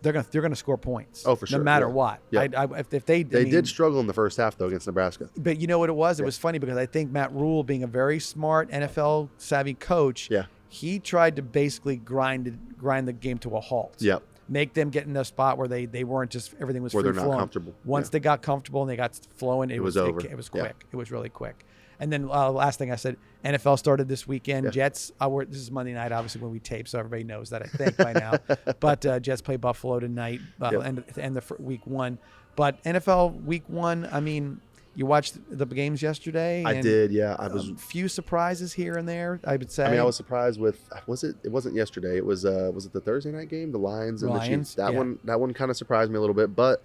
they're going to score points. Oh, for sure. No matter Yeah. what. Yeah. If they did struggle in the first half though against Nebraska. But you know what it was? It was funny because I think Matt Rule, being a very smart NFL savvy coach, Yeah. he tried to basically grind the game to a halt. Yep. Make them get in a spot where they weren't just everything was Where free they're not flowing. comfortable. Once Yeah. they got comfortable and they got flowing, it was over. It was Yeah. quick. It was really quick. And then last thing I said, NFL started this weekend. Yeah. Jets. This is Monday night, obviously when we tape, so everybody knows that I think by now. But Jets play Buffalo tonight, Yep. and week 1. But NFL week 1. I mean, you watched the games yesterday. I and did. Yeah. I was. few surprises here and there, I would say. I mean, I was surprised with. It wasn't yesterday. It was it the Thursday night game, the Lions and the Chiefs. That one kind of surprised me a little bit. But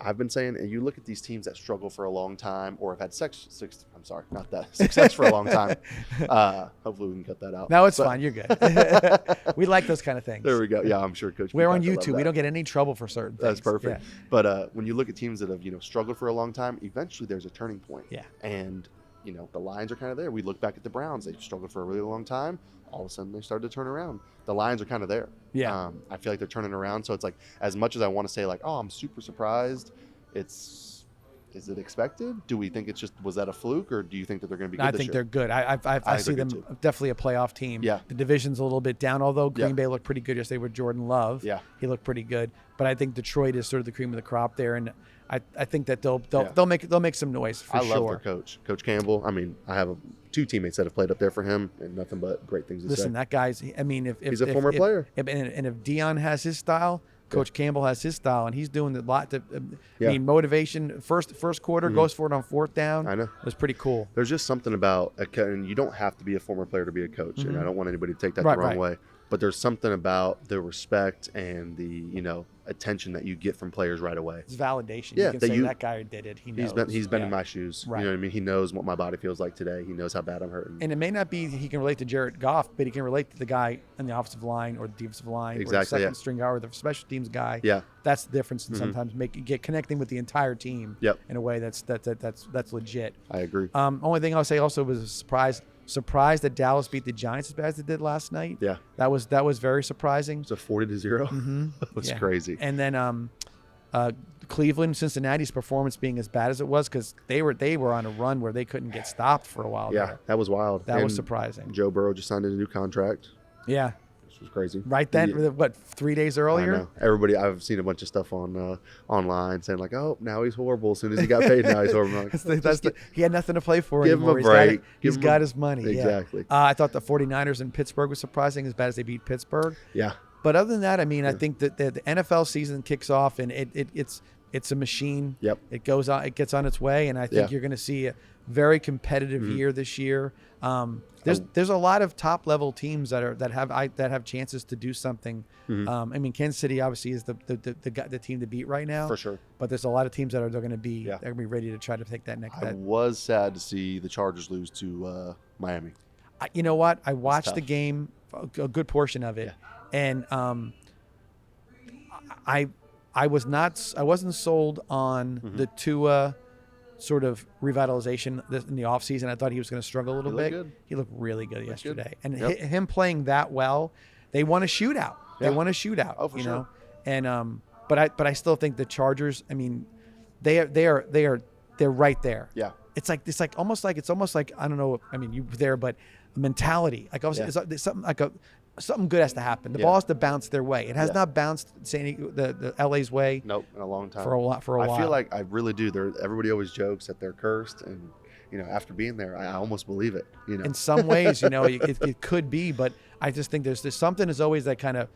I've been saying, and you look at these teams that struggle for a long time, or have had success for a long time. Hopefully, we can cut that out. No, it's fine. You're good. We like those kind of things. There we go. Yeah, I'm sure Coach. We're on Peacock will love YouTube. We that. don't get any trouble for certain things. That's perfect. Yeah. But when you look at teams that have struggled for a long time, eventually there's a turning point. Yeah. And the Lions are kind of there. We look back at the Browns; they've struggled for a really long time. All of a sudden, they started to turn around. The Lions are kind of there. Yeah. I feel like they're turning around. So it's like, as much as I want to say like, oh, I'm super surprised, is it expected? Do we think was that a fluke, or do you think that they're going to be good I this think year? they're good. I see them good too. definitely a playoff team. Yeah. The division's a little bit down, although Green Yeah. Bay looked pretty good yesterday with Jordan Love. Yeah. He looked pretty good. But I think Detroit is sort of the cream of the crop there, and I think that they'll make some noise for I sure. love their coach, Coach Campbell. I mean, I have two teammates that have played up there for him, and nothing but great things to Listen, say. that guy's. I mean, if He's a former player. and if Dion has his style, Coach Campbell has his style, and he's doing a lot to. I Yeah. mean, motivation. First quarter goes for it on 4th down. I know. It was pretty cool. There's just something about and you don't have to be a former player to be a coach, and I don't want anybody to take that Right, the wrong right. way. But there's something about the respect and the attention that you get from players right away. It's validation. Yeah, You can that say you- that guy did it. He knows. He's been Yeah. in my shoes. Right. You know what I mean? He knows what my body feels like today. He knows how bad I'm hurting. And it may not be he can relate to Jared Goff, but he can relate to the guy on the offensive line or the defensive line or the Exactly, second yeah. string guy or the special teams guy. Yeah. That's the difference in sometimes get connecting with the entire team Yep. in a way that's legit. I agree. Only thing I'll say also was a surprise that Dallas beat the Giants as bad as they did last night. Yeah. That was very surprising. It's a 40-0. It was Yeah. crazy. And then Cleveland, Cincinnati's performance being as bad as it was because they were on a run where they couldn't get stopped for a while. Yeah, there. that was wild. That was And surprising. Joe Burrow just signed a new contract, Yeah, which was crazy. right then. What 3 days I earlier? know. Everybody, I've seen a bunch of stuff on online saying like, "Oh, now he's horrible." As soon as he got paid, now he's horrible. I'm like, He had nothing to play for give him anymore. a break. He's got his money. Yeah. Exactly. I thought the 49ers in Pittsburgh was surprising as bad as they beat Pittsburgh. Yeah, But other than that, I mean, I think that the NFL season kicks off and it's a machine. Yep. It goes on. It gets on its way, and I think Yeah. you're going to see a very competitive year this year. There's a lot of top level teams that have chances to do something. I mean, Kansas City obviously is the team to beat right now for sure. But there's a lot of teams that are going to be Yeah. they're going to be ready to try to take that next. I was sad to see the Chargers lose to Miami. You know what? I watched the tough. game, a good portion of it, and I wasn't sold on the Tua sort of revitalization in the offseason. I thought he was going to struggle a little looked bit. good. He looked really good yesterday. And Yep. him playing that well, they won a shootout. They Yeah. won a shootout. Oh, for you sure. know? And but I still think the Chargers, I mean, they're right there. Yeah. It's almost like I don't know. I mean, you were there, but mentality. Like obviously, Yeah. it's something something good has to happen. The Yeah. ball has to bounce their way. It has Yeah. not bounced the LA's way Nope, in a long time. for a while. I feel like I really do. Everybody always jokes that they're cursed, and after being there, I almost believe it. in some ways, it could be, but I just think there's something is always that kind of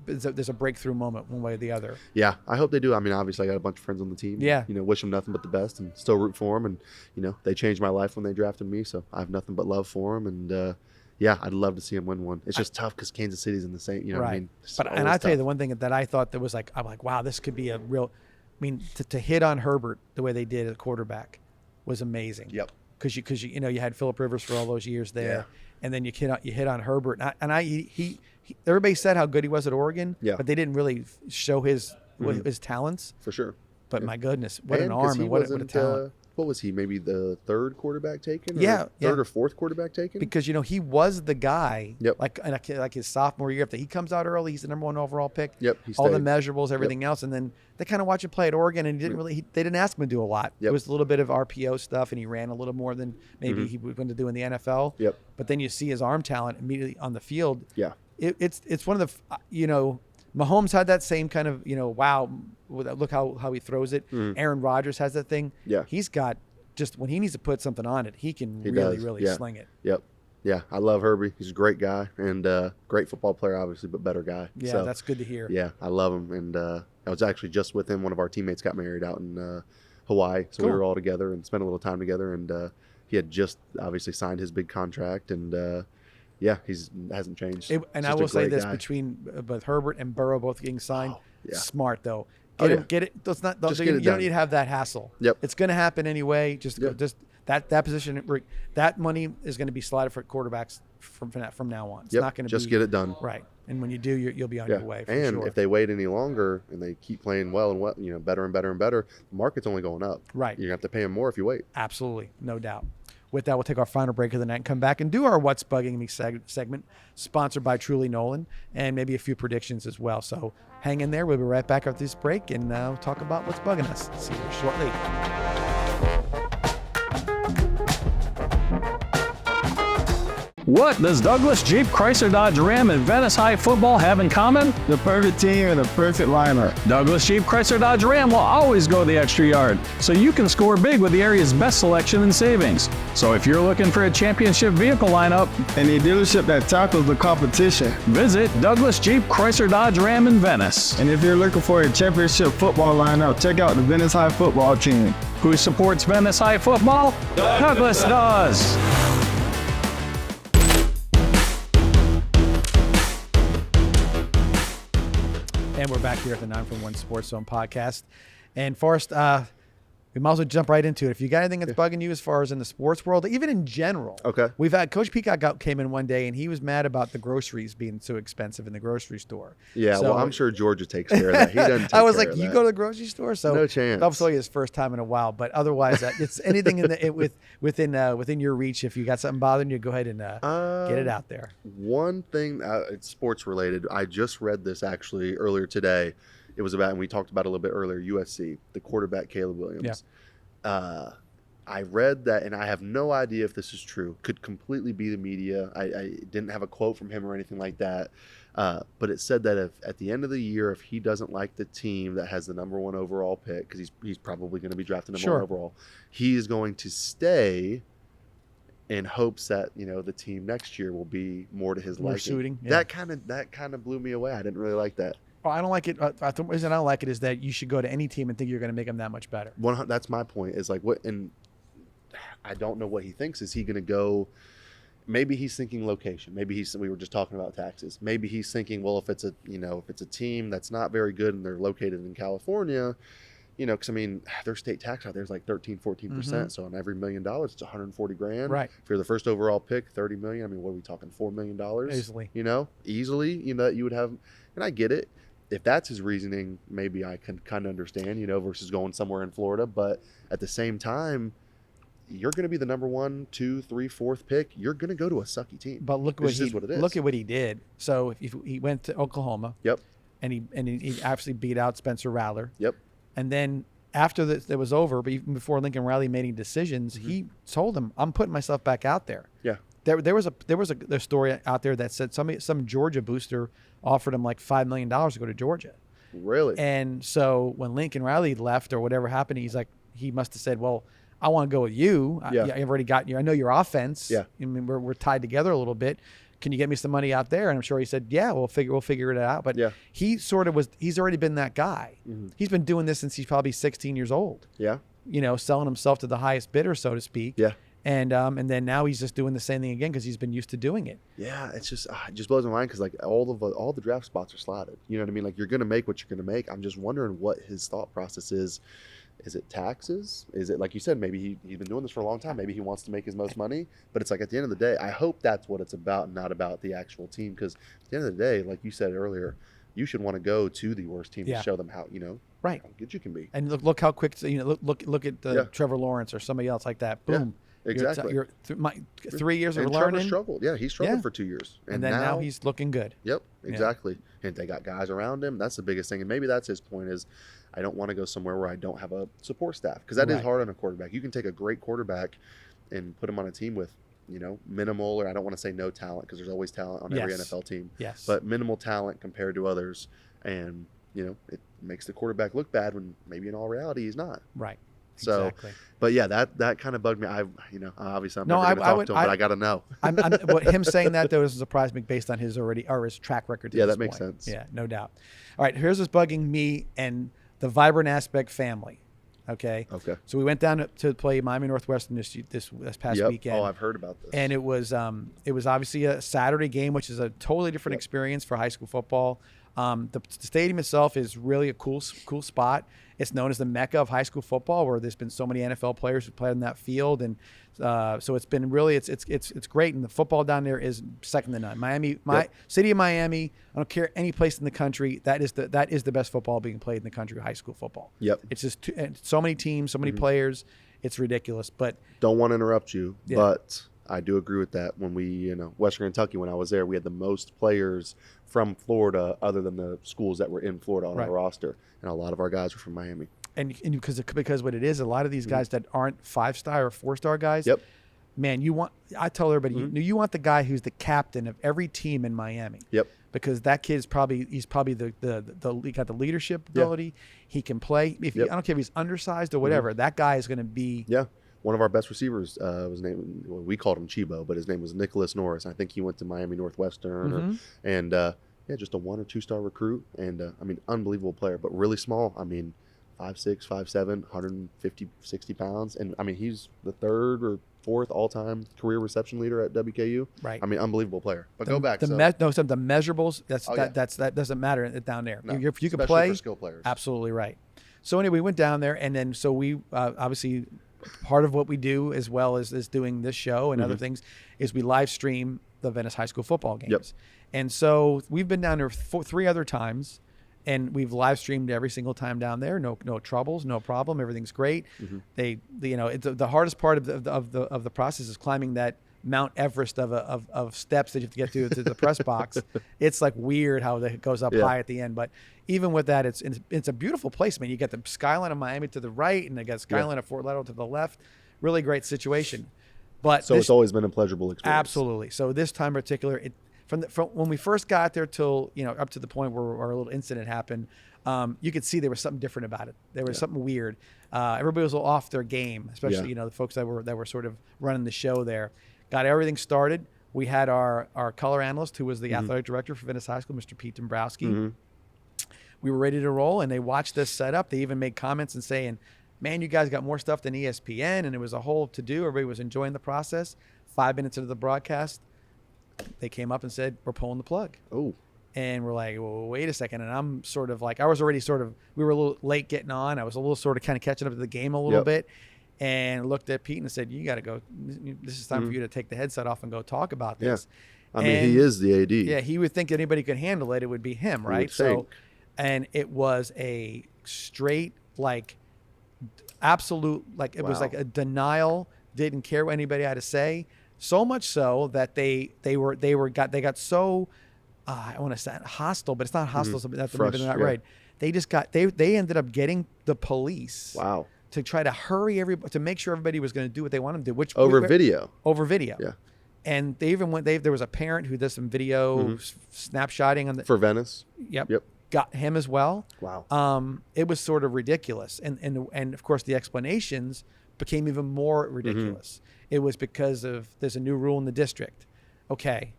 there's a breakthrough moment one way or the other. Yeah, I hope they do. I mean, obviously, I got a bunch of friends on the team. Yeah. Wish them nothing but the best, and still root for them. And they changed my life when they drafted me, so I have nothing but love for them. And yeah, I'd love to see them win one. It's just tough because Kansas City's in the same. You know what I mean? It's But always and I tell you tough. the one thing that I thought that was like I'm like, wow, this could be a real. I mean, to hit on Herbert the way they did at quarterback was amazing. Yep. Because you had Phillip Rivers for all those years there, Yeah. and then you hit on Herbert, he everybody said how good he was at Oregon, Yeah. but they didn't really show his talents. for sure. But my goodness, what an 'cause arm he and what a wasn't, talent. what was he? Maybe the third quarterback taken? Or Yeah, yeah. third or fourth quarterback taken? Because he was the guy. Yep. Like his sophomore year, after he comes out early, he's the number 1 overall pick. Yep, he All the stayed. measurables, everything else, and then they kind of watch him play at Oregon, and they didn't ask him to do a lot. Yep. It was a little bit of RPO stuff, and he ran a little more than maybe he was going to do in the NFL. Yep. But then you see his arm talent immediately on the field. Yeah. It's one of the Mahomes had that same kind of wow, look how he throws it. Aaron Rodgers has that thing. Yeah. He's got just when he needs to put something on it, he can He really does. sling it. Yep. Yeah, I love Herbie. He's a great guy and great football player, obviously, but better guy. Yeah, So, that's good to hear. yeah, I love him. And I was actually just with him. One of our teammates got married out in Hawaii, so we Cool. were all together and spent a little time together. And he had just obviously signed his big contract, and yeah, hasn't changed. And Just I a will say great this guy. between both Herbert and Burrow both getting signed. Oh, yeah. Smart though. Oh, Get yeah. him, get it. Let's not. Just You get it don't done. need to have that hassle. Yep. It's going to happen anyway. Just Yep. that position. That money is going to be slotted for quarterbacks from now on. It's Yep, not going to just be, get it done. right. And when you do, you'll be on Yeah, your way. For and sure. if they wait any longer and they keep playing well and better and better and better, the market's only going up. Right. You're gonna have to pay them more if you wait. Absolutely, no doubt. With that, we'll take our final break of the night and come back and do our What's Bugging Me segment, sponsored by Truly Nolan, and maybe a few predictions as well. So hang in there. We'll be right back after this break and talk about what's bugging us. See you shortly. What does Douglas Jeep Chrysler Dodge Ram and Venice High football have in common? The perfect team and the perfect lineup. Douglas Jeep Chrysler Dodge Ram will always go the extra yard, so you can score big with the area's best selection and savings. So if you're looking for a championship vehicle lineup, And a dealership that tackles the competition. visit Douglas Jeep Chrysler Dodge Ram in Venice, And if you're looking for a championship football lineup, check out the Venice High football team. who supports Venice High football. Douglas does. And we're back here at the 941 Sports Zone podcast. And Forrest, we might as well jump right into it. If you got anything that's bugging you as far as in the sports world, even in general. Okay. We've had Coach Peacock came in one day and he was mad about the groceries being so expensive in the grocery store. Yeah, So- well, I'm sure Georgia takes care of that. He doesn't. Take I was care like, of you that. go to the grocery store? So No chance. Obviously his first time in a while, but otherwise, it's anything within your reach. If you got something bothering you, go ahead and get it out there. One thing, it's sports related. I just read this actually earlier today. It was about, and we talked about it a little bit earlier, USC, the quarterback Caleb Williams. I read that, and I have no idea if this is true. Could completely be the media. I didn't have a quote from him or anything like that. But it said that if at the end of the year, if he doesn't like the team that has the number 1 overall pick, because he's probably going to be drafted number 1 overall, he is going to stay in hopes that the team next year will be more to his More liking. suiting, yeah. That kind of blew me away. I didn't really like that. Well, I don't like it. The reason I don't like it is that you should go to any team and think you're going to make them that much better. That's my point. Is like what, and I don't know what he thinks. Is he going to go? Maybe he's thinking location. Maybe we were just talking about taxes. Maybe he's thinking, well, if it's a team that's not very good and they're located in California, because I mean, their state tax out there is like 13-14%. So on every $1 million, it's $140,000. Right. If you're the first overall pick, $30 million. I mean, what are we talking? $4 million Easily. Easily. That you would have, and I get it. If that's his reasoning, maybe I can kind of understand, versus going somewhere in Florida. But at the same time, you're going to be the number 1, 2, 3, 4th pick. You're going to go to a sucky team. But look It's just what it is. Look at what he did. So if he went to Oklahoma. Yep. And he actually beat out Spencer Rattler. Yep. And then after that was over, but even before Lincoln Riley made any decisions, he told him, "I'm putting myself back out there." Yeah. There was a story out there that said some Georgia booster offered him like $5 million to go to Georgia. Really? And so when Lincoln Riley left or whatever happened, he must have said, "Well, I want to go with you. Yeah. I've already got you. I know your offense. Yeah. I mean, we're tied together a little bit. Can you get me some money out there?" And I'm sure he said, "Yeah, we'll figure it out." But Yeah. he's already been that guy. He's been doing this since he's probably 16 years old. Yeah. Selling himself to the highest bidder, so to speak. Yeah. And then now he's just doing the same thing again because he's been used to doing it. Yeah, it just blows my mind because like all the draft spots are slotted. You know what I mean? Like you're gonna make what you're gonna make. I'm just wondering what his thought process is. Is it taxes? Is it like you said? Maybe he's been doing this for a long time. Maybe he wants to make his most money. But it's like at the end of the day, I hope that's what it's about, not about the actual team. Because at the end of the day, like you said earlier, you should want to go to the worst team Yeah. to show them how Right. how good you can be. And look how quick, look at Yeah. Trevor Lawrence or somebody else like that. Boom. Exactly. You're 3 years of And Trevor learning. struggled. Yeah, he struggled Yeah. for 2 years, And then now he's looking good. Yep, exactly. And they got guys around him. That's the biggest thing. And maybe that's his point is, I don't want to go somewhere where I don't have a support staff, because that is Right. hard on a quarterback. You can take a great quarterback and put him on a team with, minimal, or I don't want to say no talent, because there's always talent on every Yes. NFL team. Yes. But minimal talent compared to others, and it makes the quarterback look bad when maybe in all reality he's not. Right. So, Exactly. but yeah, that kind of bugged me. Obviously I'm No, never going to talk to him, but I- I got to know. What him saying that though doesn't surprise me based on his track record. To Yeah, this that makes point. sense. Yeah, no doubt. All right, here's what's bugging me and the Vibrant Aspect family. Okay. Okay. So we went down to play Miami Northwestern this past Yep. weekend. Oh, I've heard about this. And it was obviously a Saturday game, which is a totally different experience for high school football. The stadium itself is really a cool spot. It's known as the Mecca of high school football, where there's been so many NFL players who played on that field, and so it's been really it's great. And the football down there is second to none. City of Miami. I don't care any place in the country. That is the best football being played in the country, high school football. Yep. It's just so many teams, so many players. It's ridiculous. But Don't want to interrupt you, Yeah. but I do agree with that. When we, Western Kentucky, when I was there, we had the most players from Florida, other than the schools that were in Florida on Right. our roster, and a lot of our guys were from Miami. and because what it is, a lot of these guys that aren't 5-star or 4-star guys. Yep. Man, I tell everybody, you want the guy who's the captain of every team in Miami. Yep. Because that kid's probably he got the leadership ability. He can play. I don't care if he's undersized or whatever. That guy is going to be. Yeah. One of our best receivers was named, well, we called him Chibo, but his name was Nicholas Norris. I think he went to Miami Northwestern, and just a 1 or 2 star recruit, and unbelievable player, but really small. 5'6", 5'7", 150, 60 pounds, and he's the 3rd or 4th all-time career reception leader at WKU. Right. Unbelievable player. But go back. The measurables. That doesn't matter down there. No, If you can especially play, for skill players. absolutely right. So anyway, we went down there, and then so we obviously part of what we do, as well as doing this show and other things, is we live stream the Venice high school football games. Yep. And so we've been down there 3 other times, and we've live streamed every single time down there. No troubles, no problem. Everything's great. It's the hardest part of the process is climbing that Mount Everest of steps that you have to get to the press box. It's like weird how it goes up high at the end, but even with that, it's a beautiful place, man. You get the skyline of Miami to the right, and you got skyline of Fort Lauderdale to the left. Really great situation. But So it's always been a pleasurable experience. absolutely. So this time in particular, from when we first got there till up to the point where our little incident happened, you could see there was something different about it. There was something weird. Everybody was a little off their game, especially the folks that were sort of running the show there. Got everything started. We had our color analyst, who was the athletic director for Venice High School, Mr. Pete Dombrowski. We were ready to roll, and they watched this set up. They even made comments and saying, "Man, you guys got more stuff than ESPN," and it was a whole to-do. Everybody was enjoying the process. 5 minutes into the broadcast, they came up and said, "We're pulling the plug." Oh. And we're like, well, wait a second. And I'm sort of like, I was already we were a little late getting on. I was a little sort of kind of catching up to the game a little bit, and looked at Pete and said, "You got to go. This is time for you to take the headset off and go talk about this." Yeah. He is the AD. Yeah, he would think anybody could handle it. It would be him, right? would think. And it was a straight, absolute, it was like a denial. Didn't care what anybody had to say. So much so that they got so, I want to say hostile, but it's not hostile. So that's maybe not right. They just they ended up getting the police. Wow. To try to hurry everybody, to make sure everybody was going to do what they wanted to do, which Over video. Yeah. And they even went. There was a parent who did some video snapshotting on the For Venice. Yep. Got him as well. Wow. It was sort of ridiculous, and of course the explanations became even more ridiculous. It was because there's a new rule in the district. Okay,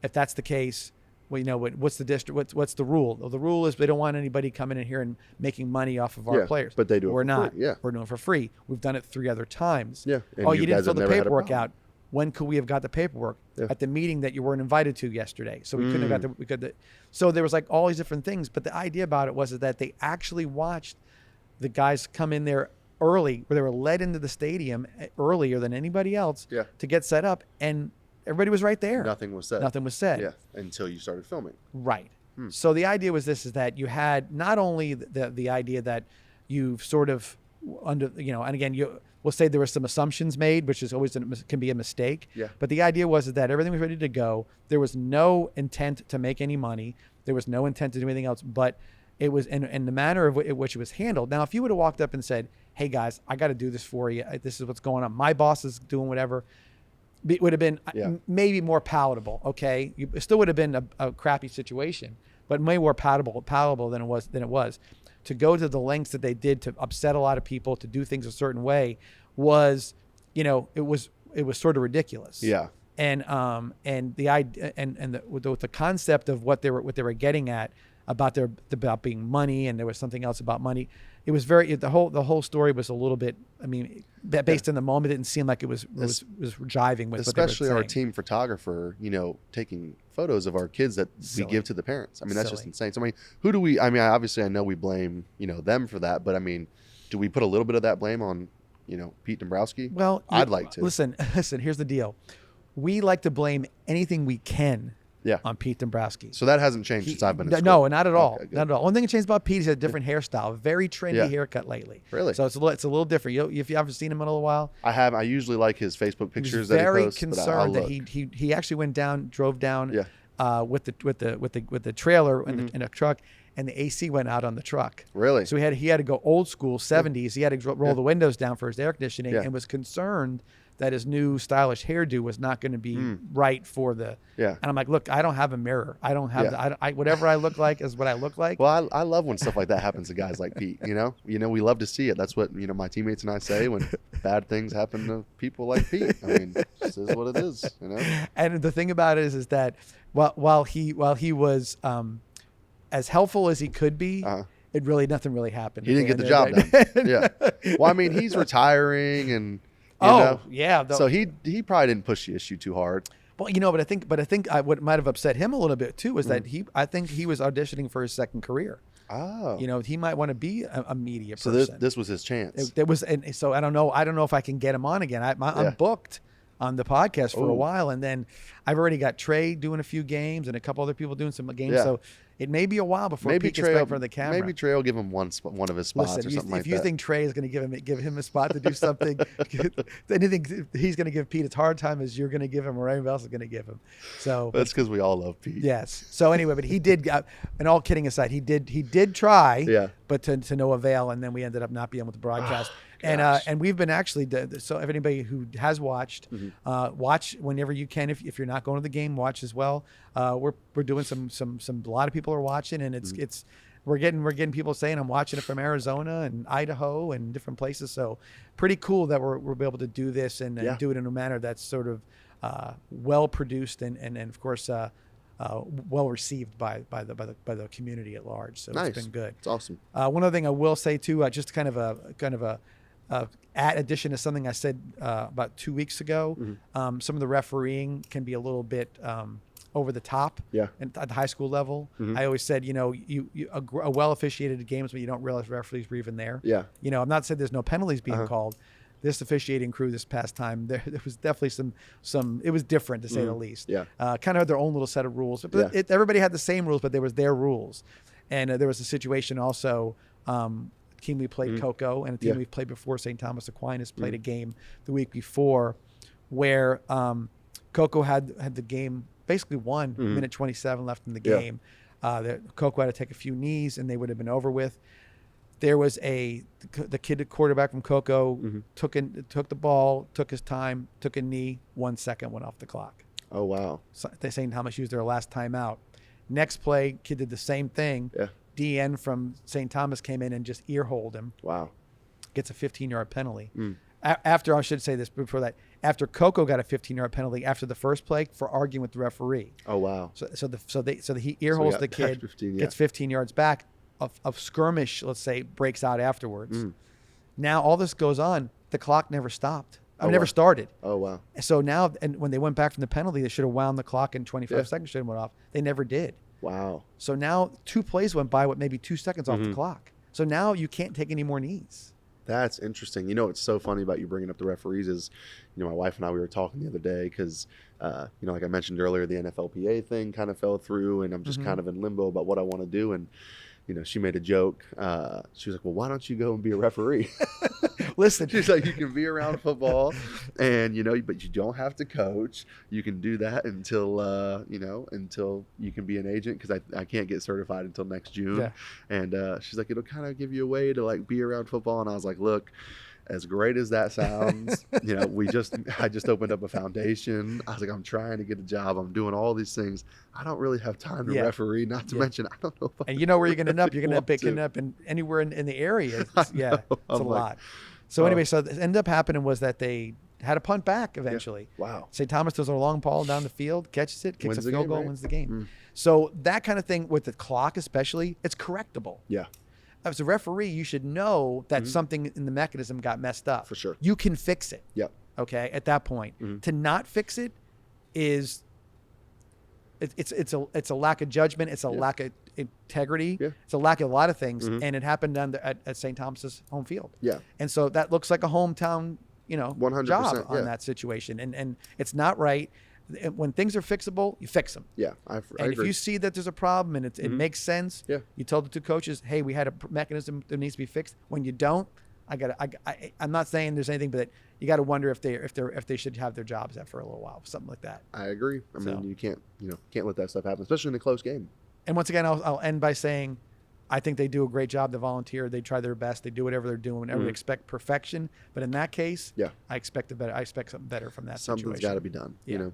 if that's the case, well, what's the district? What's the rule? Well, the rule is they don't want anybody coming in here and making money off of our players. But they do it We're for not. free. Yeah. We're doing it for free. We've done it 3 other times. Yeah. And Oh, you you didn't guys fill have the never had a paperwork problem. out. When could we have got the paperwork? Yeah. At the meeting that you weren't invited to yesterday. So we couldn't have got so there was all these different things. But the idea about it was that they actually watched the guys come in there early, where they were led into the stadium earlier than anybody else to get set up, and everybody was right there. Nothing was said. Nothing was said. Yeah. Until you started filming. Right. So the idea was this: is that you had not only the idea that you've sort of under, and again, we'll say there were some assumptions made, which is always can be a mistake. Yeah. But the idea was that everything was ready to go. There was no intent to make any money. There was no intent to do anything else. But it was in the manner of which it was handled. Now, if you would have walked up and said, "Hey guys, I got to do this for you. This is what's going on. My boss is doing whatever," it would have been maybe more palatable. Okay, it still would have been a crappy situation, but way more palatable than it was. To go to the lengths that they did to upset a lot of people, to do things a certain way, was, it was sort of ridiculous. Yeah. And the idea and the concept of what they were getting at about being money, and there was something else about money. It was the whole story was a little bit. I mean, based in the moment, it didn't seem like it was jiving with especially what they were our saying. team photographer. taking photos of our kids that Silly. we give to the parents. I mean, that's just Silly. insane. So I mean, who do we? I mean, obviously, I know we blame them for that, but I mean, do we put a little bit of that blame on Pete Dombrowski? Well, I'd like to. Listen. Here's the deal. We like to blame anything we can on Pete Dombrowski. So that hasn't changed since I've been in school. No, not at all. Okay, good. Not at all. One thing that changed about Pete is a different hairstyle, very trendy haircut lately. Really? So it's a little different. If you haven't seen him in a little while, I have. I usually like his Facebook pictures he was that he very posts. concerned that he actually drove down with the trailer in a truck, and the AC went out on the truck. Really? So he had to go old school 70s. He had to roll the windows down for his air conditioning, and was concerned that his new stylish hairdo was not going to be right for the. Yeah. And I'm like, look, I don't have a mirror. I don't have whatever I look like is what I look like. Well, I love when stuff like that happens to guys like Pete. We love to see it. That's what my teammates and I say when bad things happen to people like Pete. I mean, this is what it is. And the thing about it is that while he was as helpful as he could be, nothing really happened. He didn't get the job done. Yeah. Well, I mean, he's retiring and. So he probably didn't push the issue too hard. Well, but I think what might have upset him a little bit too was that I think he was auditioning for his second career. Oh. He might want to be a media so person. this was his chance. And so I don't know if I can get him on again. I'm booked on the podcast for a while, and then I've already got Trey doing a few games and a couple other people doing some games. So it may be a while before Pete gets back in front of the camera. Maybe Trey will give him one of his spots or something like that. If you think Trey is going to give him a spot to do something, anything he's going to give Pete as hard time as you're going to give him or anyone else is going to give him. So that's because we all love Pete. Yes. So anyway, but he did. And all kidding aside, he did try. Yeah. But to no avail, and then we ended up not being able to broadcast. And we've been actually so if anybody who has watched, watch whenever you can. If you're not going to the game, watch as well. We're doing a lot of people are watching, and it's we're getting people saying I'm watching it from Arizona and Idaho and different places. So pretty cool that we're able to do this and do it in a manner that's sort of well produced and of course well received by the community at large. So nice. It's been good. It's awesome. One other thing I will say too, just kind of a addition to something I said about 2 weeks ago. Some of the refereeing can be a little bit over the top at the high school level. I always said, a well officiated game is when you don't realize referees were even there. I'm not saying there's no penalties being called. This officiating crew this past time, there was definitely some. It was different to say the least. Kind of had their own little set of rules, but everybody had the same rules, but there was their rules. And there was a situation also. Team we played Cocoa and a team we played before, St. Thomas Aquinas, played a game the week before, where Cocoa had the game basically won. Minute 27 left in the game. Cocoa had to take a few knees, and they would have been over with. There was the quarterback from Cocoa took the ball, took his time, took a knee. 1 second went off the clock. Oh wow! So St. Thomas used their last timeout. Next play, kid did the same thing. DN from St. Thomas came in and just ear-holed him. Wow! Gets a 15-yard penalty. After I should say this before that. After Cocoa got a 15-yard penalty after the first play for arguing with the referee. Oh wow! So he ear-holes the kid, 15, gets 15 yards back. Of skirmish, let's say, breaks out afterwards. Now all this goes on. The clock never stopped. Never started. Oh wow! So now, and when they went back from the penalty, they should have wound the clock and 25 seconds should have went off. They never did. Wow! So now 2 plays went by with maybe 2 seconds off the clock. So now you can't take any more knees. That's interesting. What's so funny about you bringing up the referees is, my wife and I, we were talking the other day because like I mentioned earlier, the NFLPA thing kind of fell through, and I'm just kind of in limbo about what I want to do. And she made a joke. She was like, well, why don't you go and be a referee? Listen, she's like, you can be around football and, but you don't have to coach. You can do that until you can be an agent, because I can't get certified until next June. Yeah. And she's like, it'll kind of give you a way to like be around football. And I was like, look, as great as that sounds, I just opened up a foundation. I was like, I'm trying to get a job. I'm doing all these things. I don't really have time to referee, not to mention, I don't know if and you know where you're going to end up. You're going to end up in anywhere in the area. It's a lot. So anyway, so what ended up happening was that they had a punt back eventually. Yeah. Wow. St. Thomas throws a long ball down the field, catches it, kicks Wins a the field game, goal, right? wins the game. So that kind of thing with the clock especially, it's correctable. Yeah. As a referee, you should know that something in the mechanism got messed up. For sure. You can fix it. Yep. Okay, at that point. To not fix it is it's a lack of judgment. It's a lack of integrity. Yeah. It's a lack of a lot of things, and it happened at St. Thomas's home field. Yeah. And so that looks like a hometown, 100%, job on yeah. that situation, and it's not right. When things are fixable, you fix them. Yeah, I And agree. if you see that there's a problem and it makes sense, Yeah. you tell the two coaches, hey, we had a mechanism that needs to be fixed. When you don't, I'm not saying there's anything, but you got to wonder if they should have their jobs for a little while, something like that. I agree. I So- mean, you can't let that stuff happen, especially in a close game. And once again, I'll end by saying, I think they do a great job. They volunteer. They try their best. They do whatever they're doing. Everybody expect perfection, but in that case, Yeah. I expect something better from that Something's situation. got to be done. Yeah.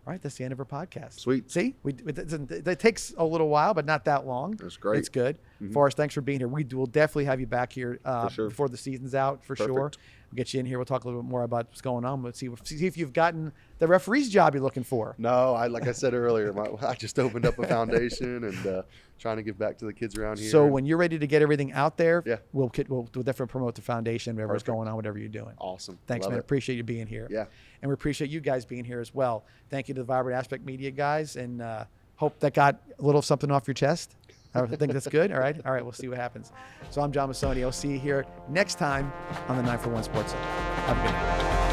All right, that's the end of our podcast. Sweet. See, it takes a little while, but not that long. That's great. It's good. Forrest, thanks for being here. We will definitely have you back here sure. before the season's out, for sure. Perfect. We'll get you in here. We'll talk a little bit more about what's going on. Let's see if you've gotten the referee's job you're looking for. No, like I said earlier, I just opened up a foundation and trying to give back to the kids around here. So when you're ready to get everything out there, Yeah. we'll definitely promote the foundation, whatever's Perfect. going on, whatever you're doing. Awesome. Thanks, Love man. it. Appreciate you being here. Yeah. And we appreciate you guys being here as well. Thank you to the Vibrant Aspect Media guys, and hope that got a little something off your chest. I think that's good. All right. We'll see what happens. So I'm John Massoni. I'll see you here next time on the 941 Sports Zone. Have a good night.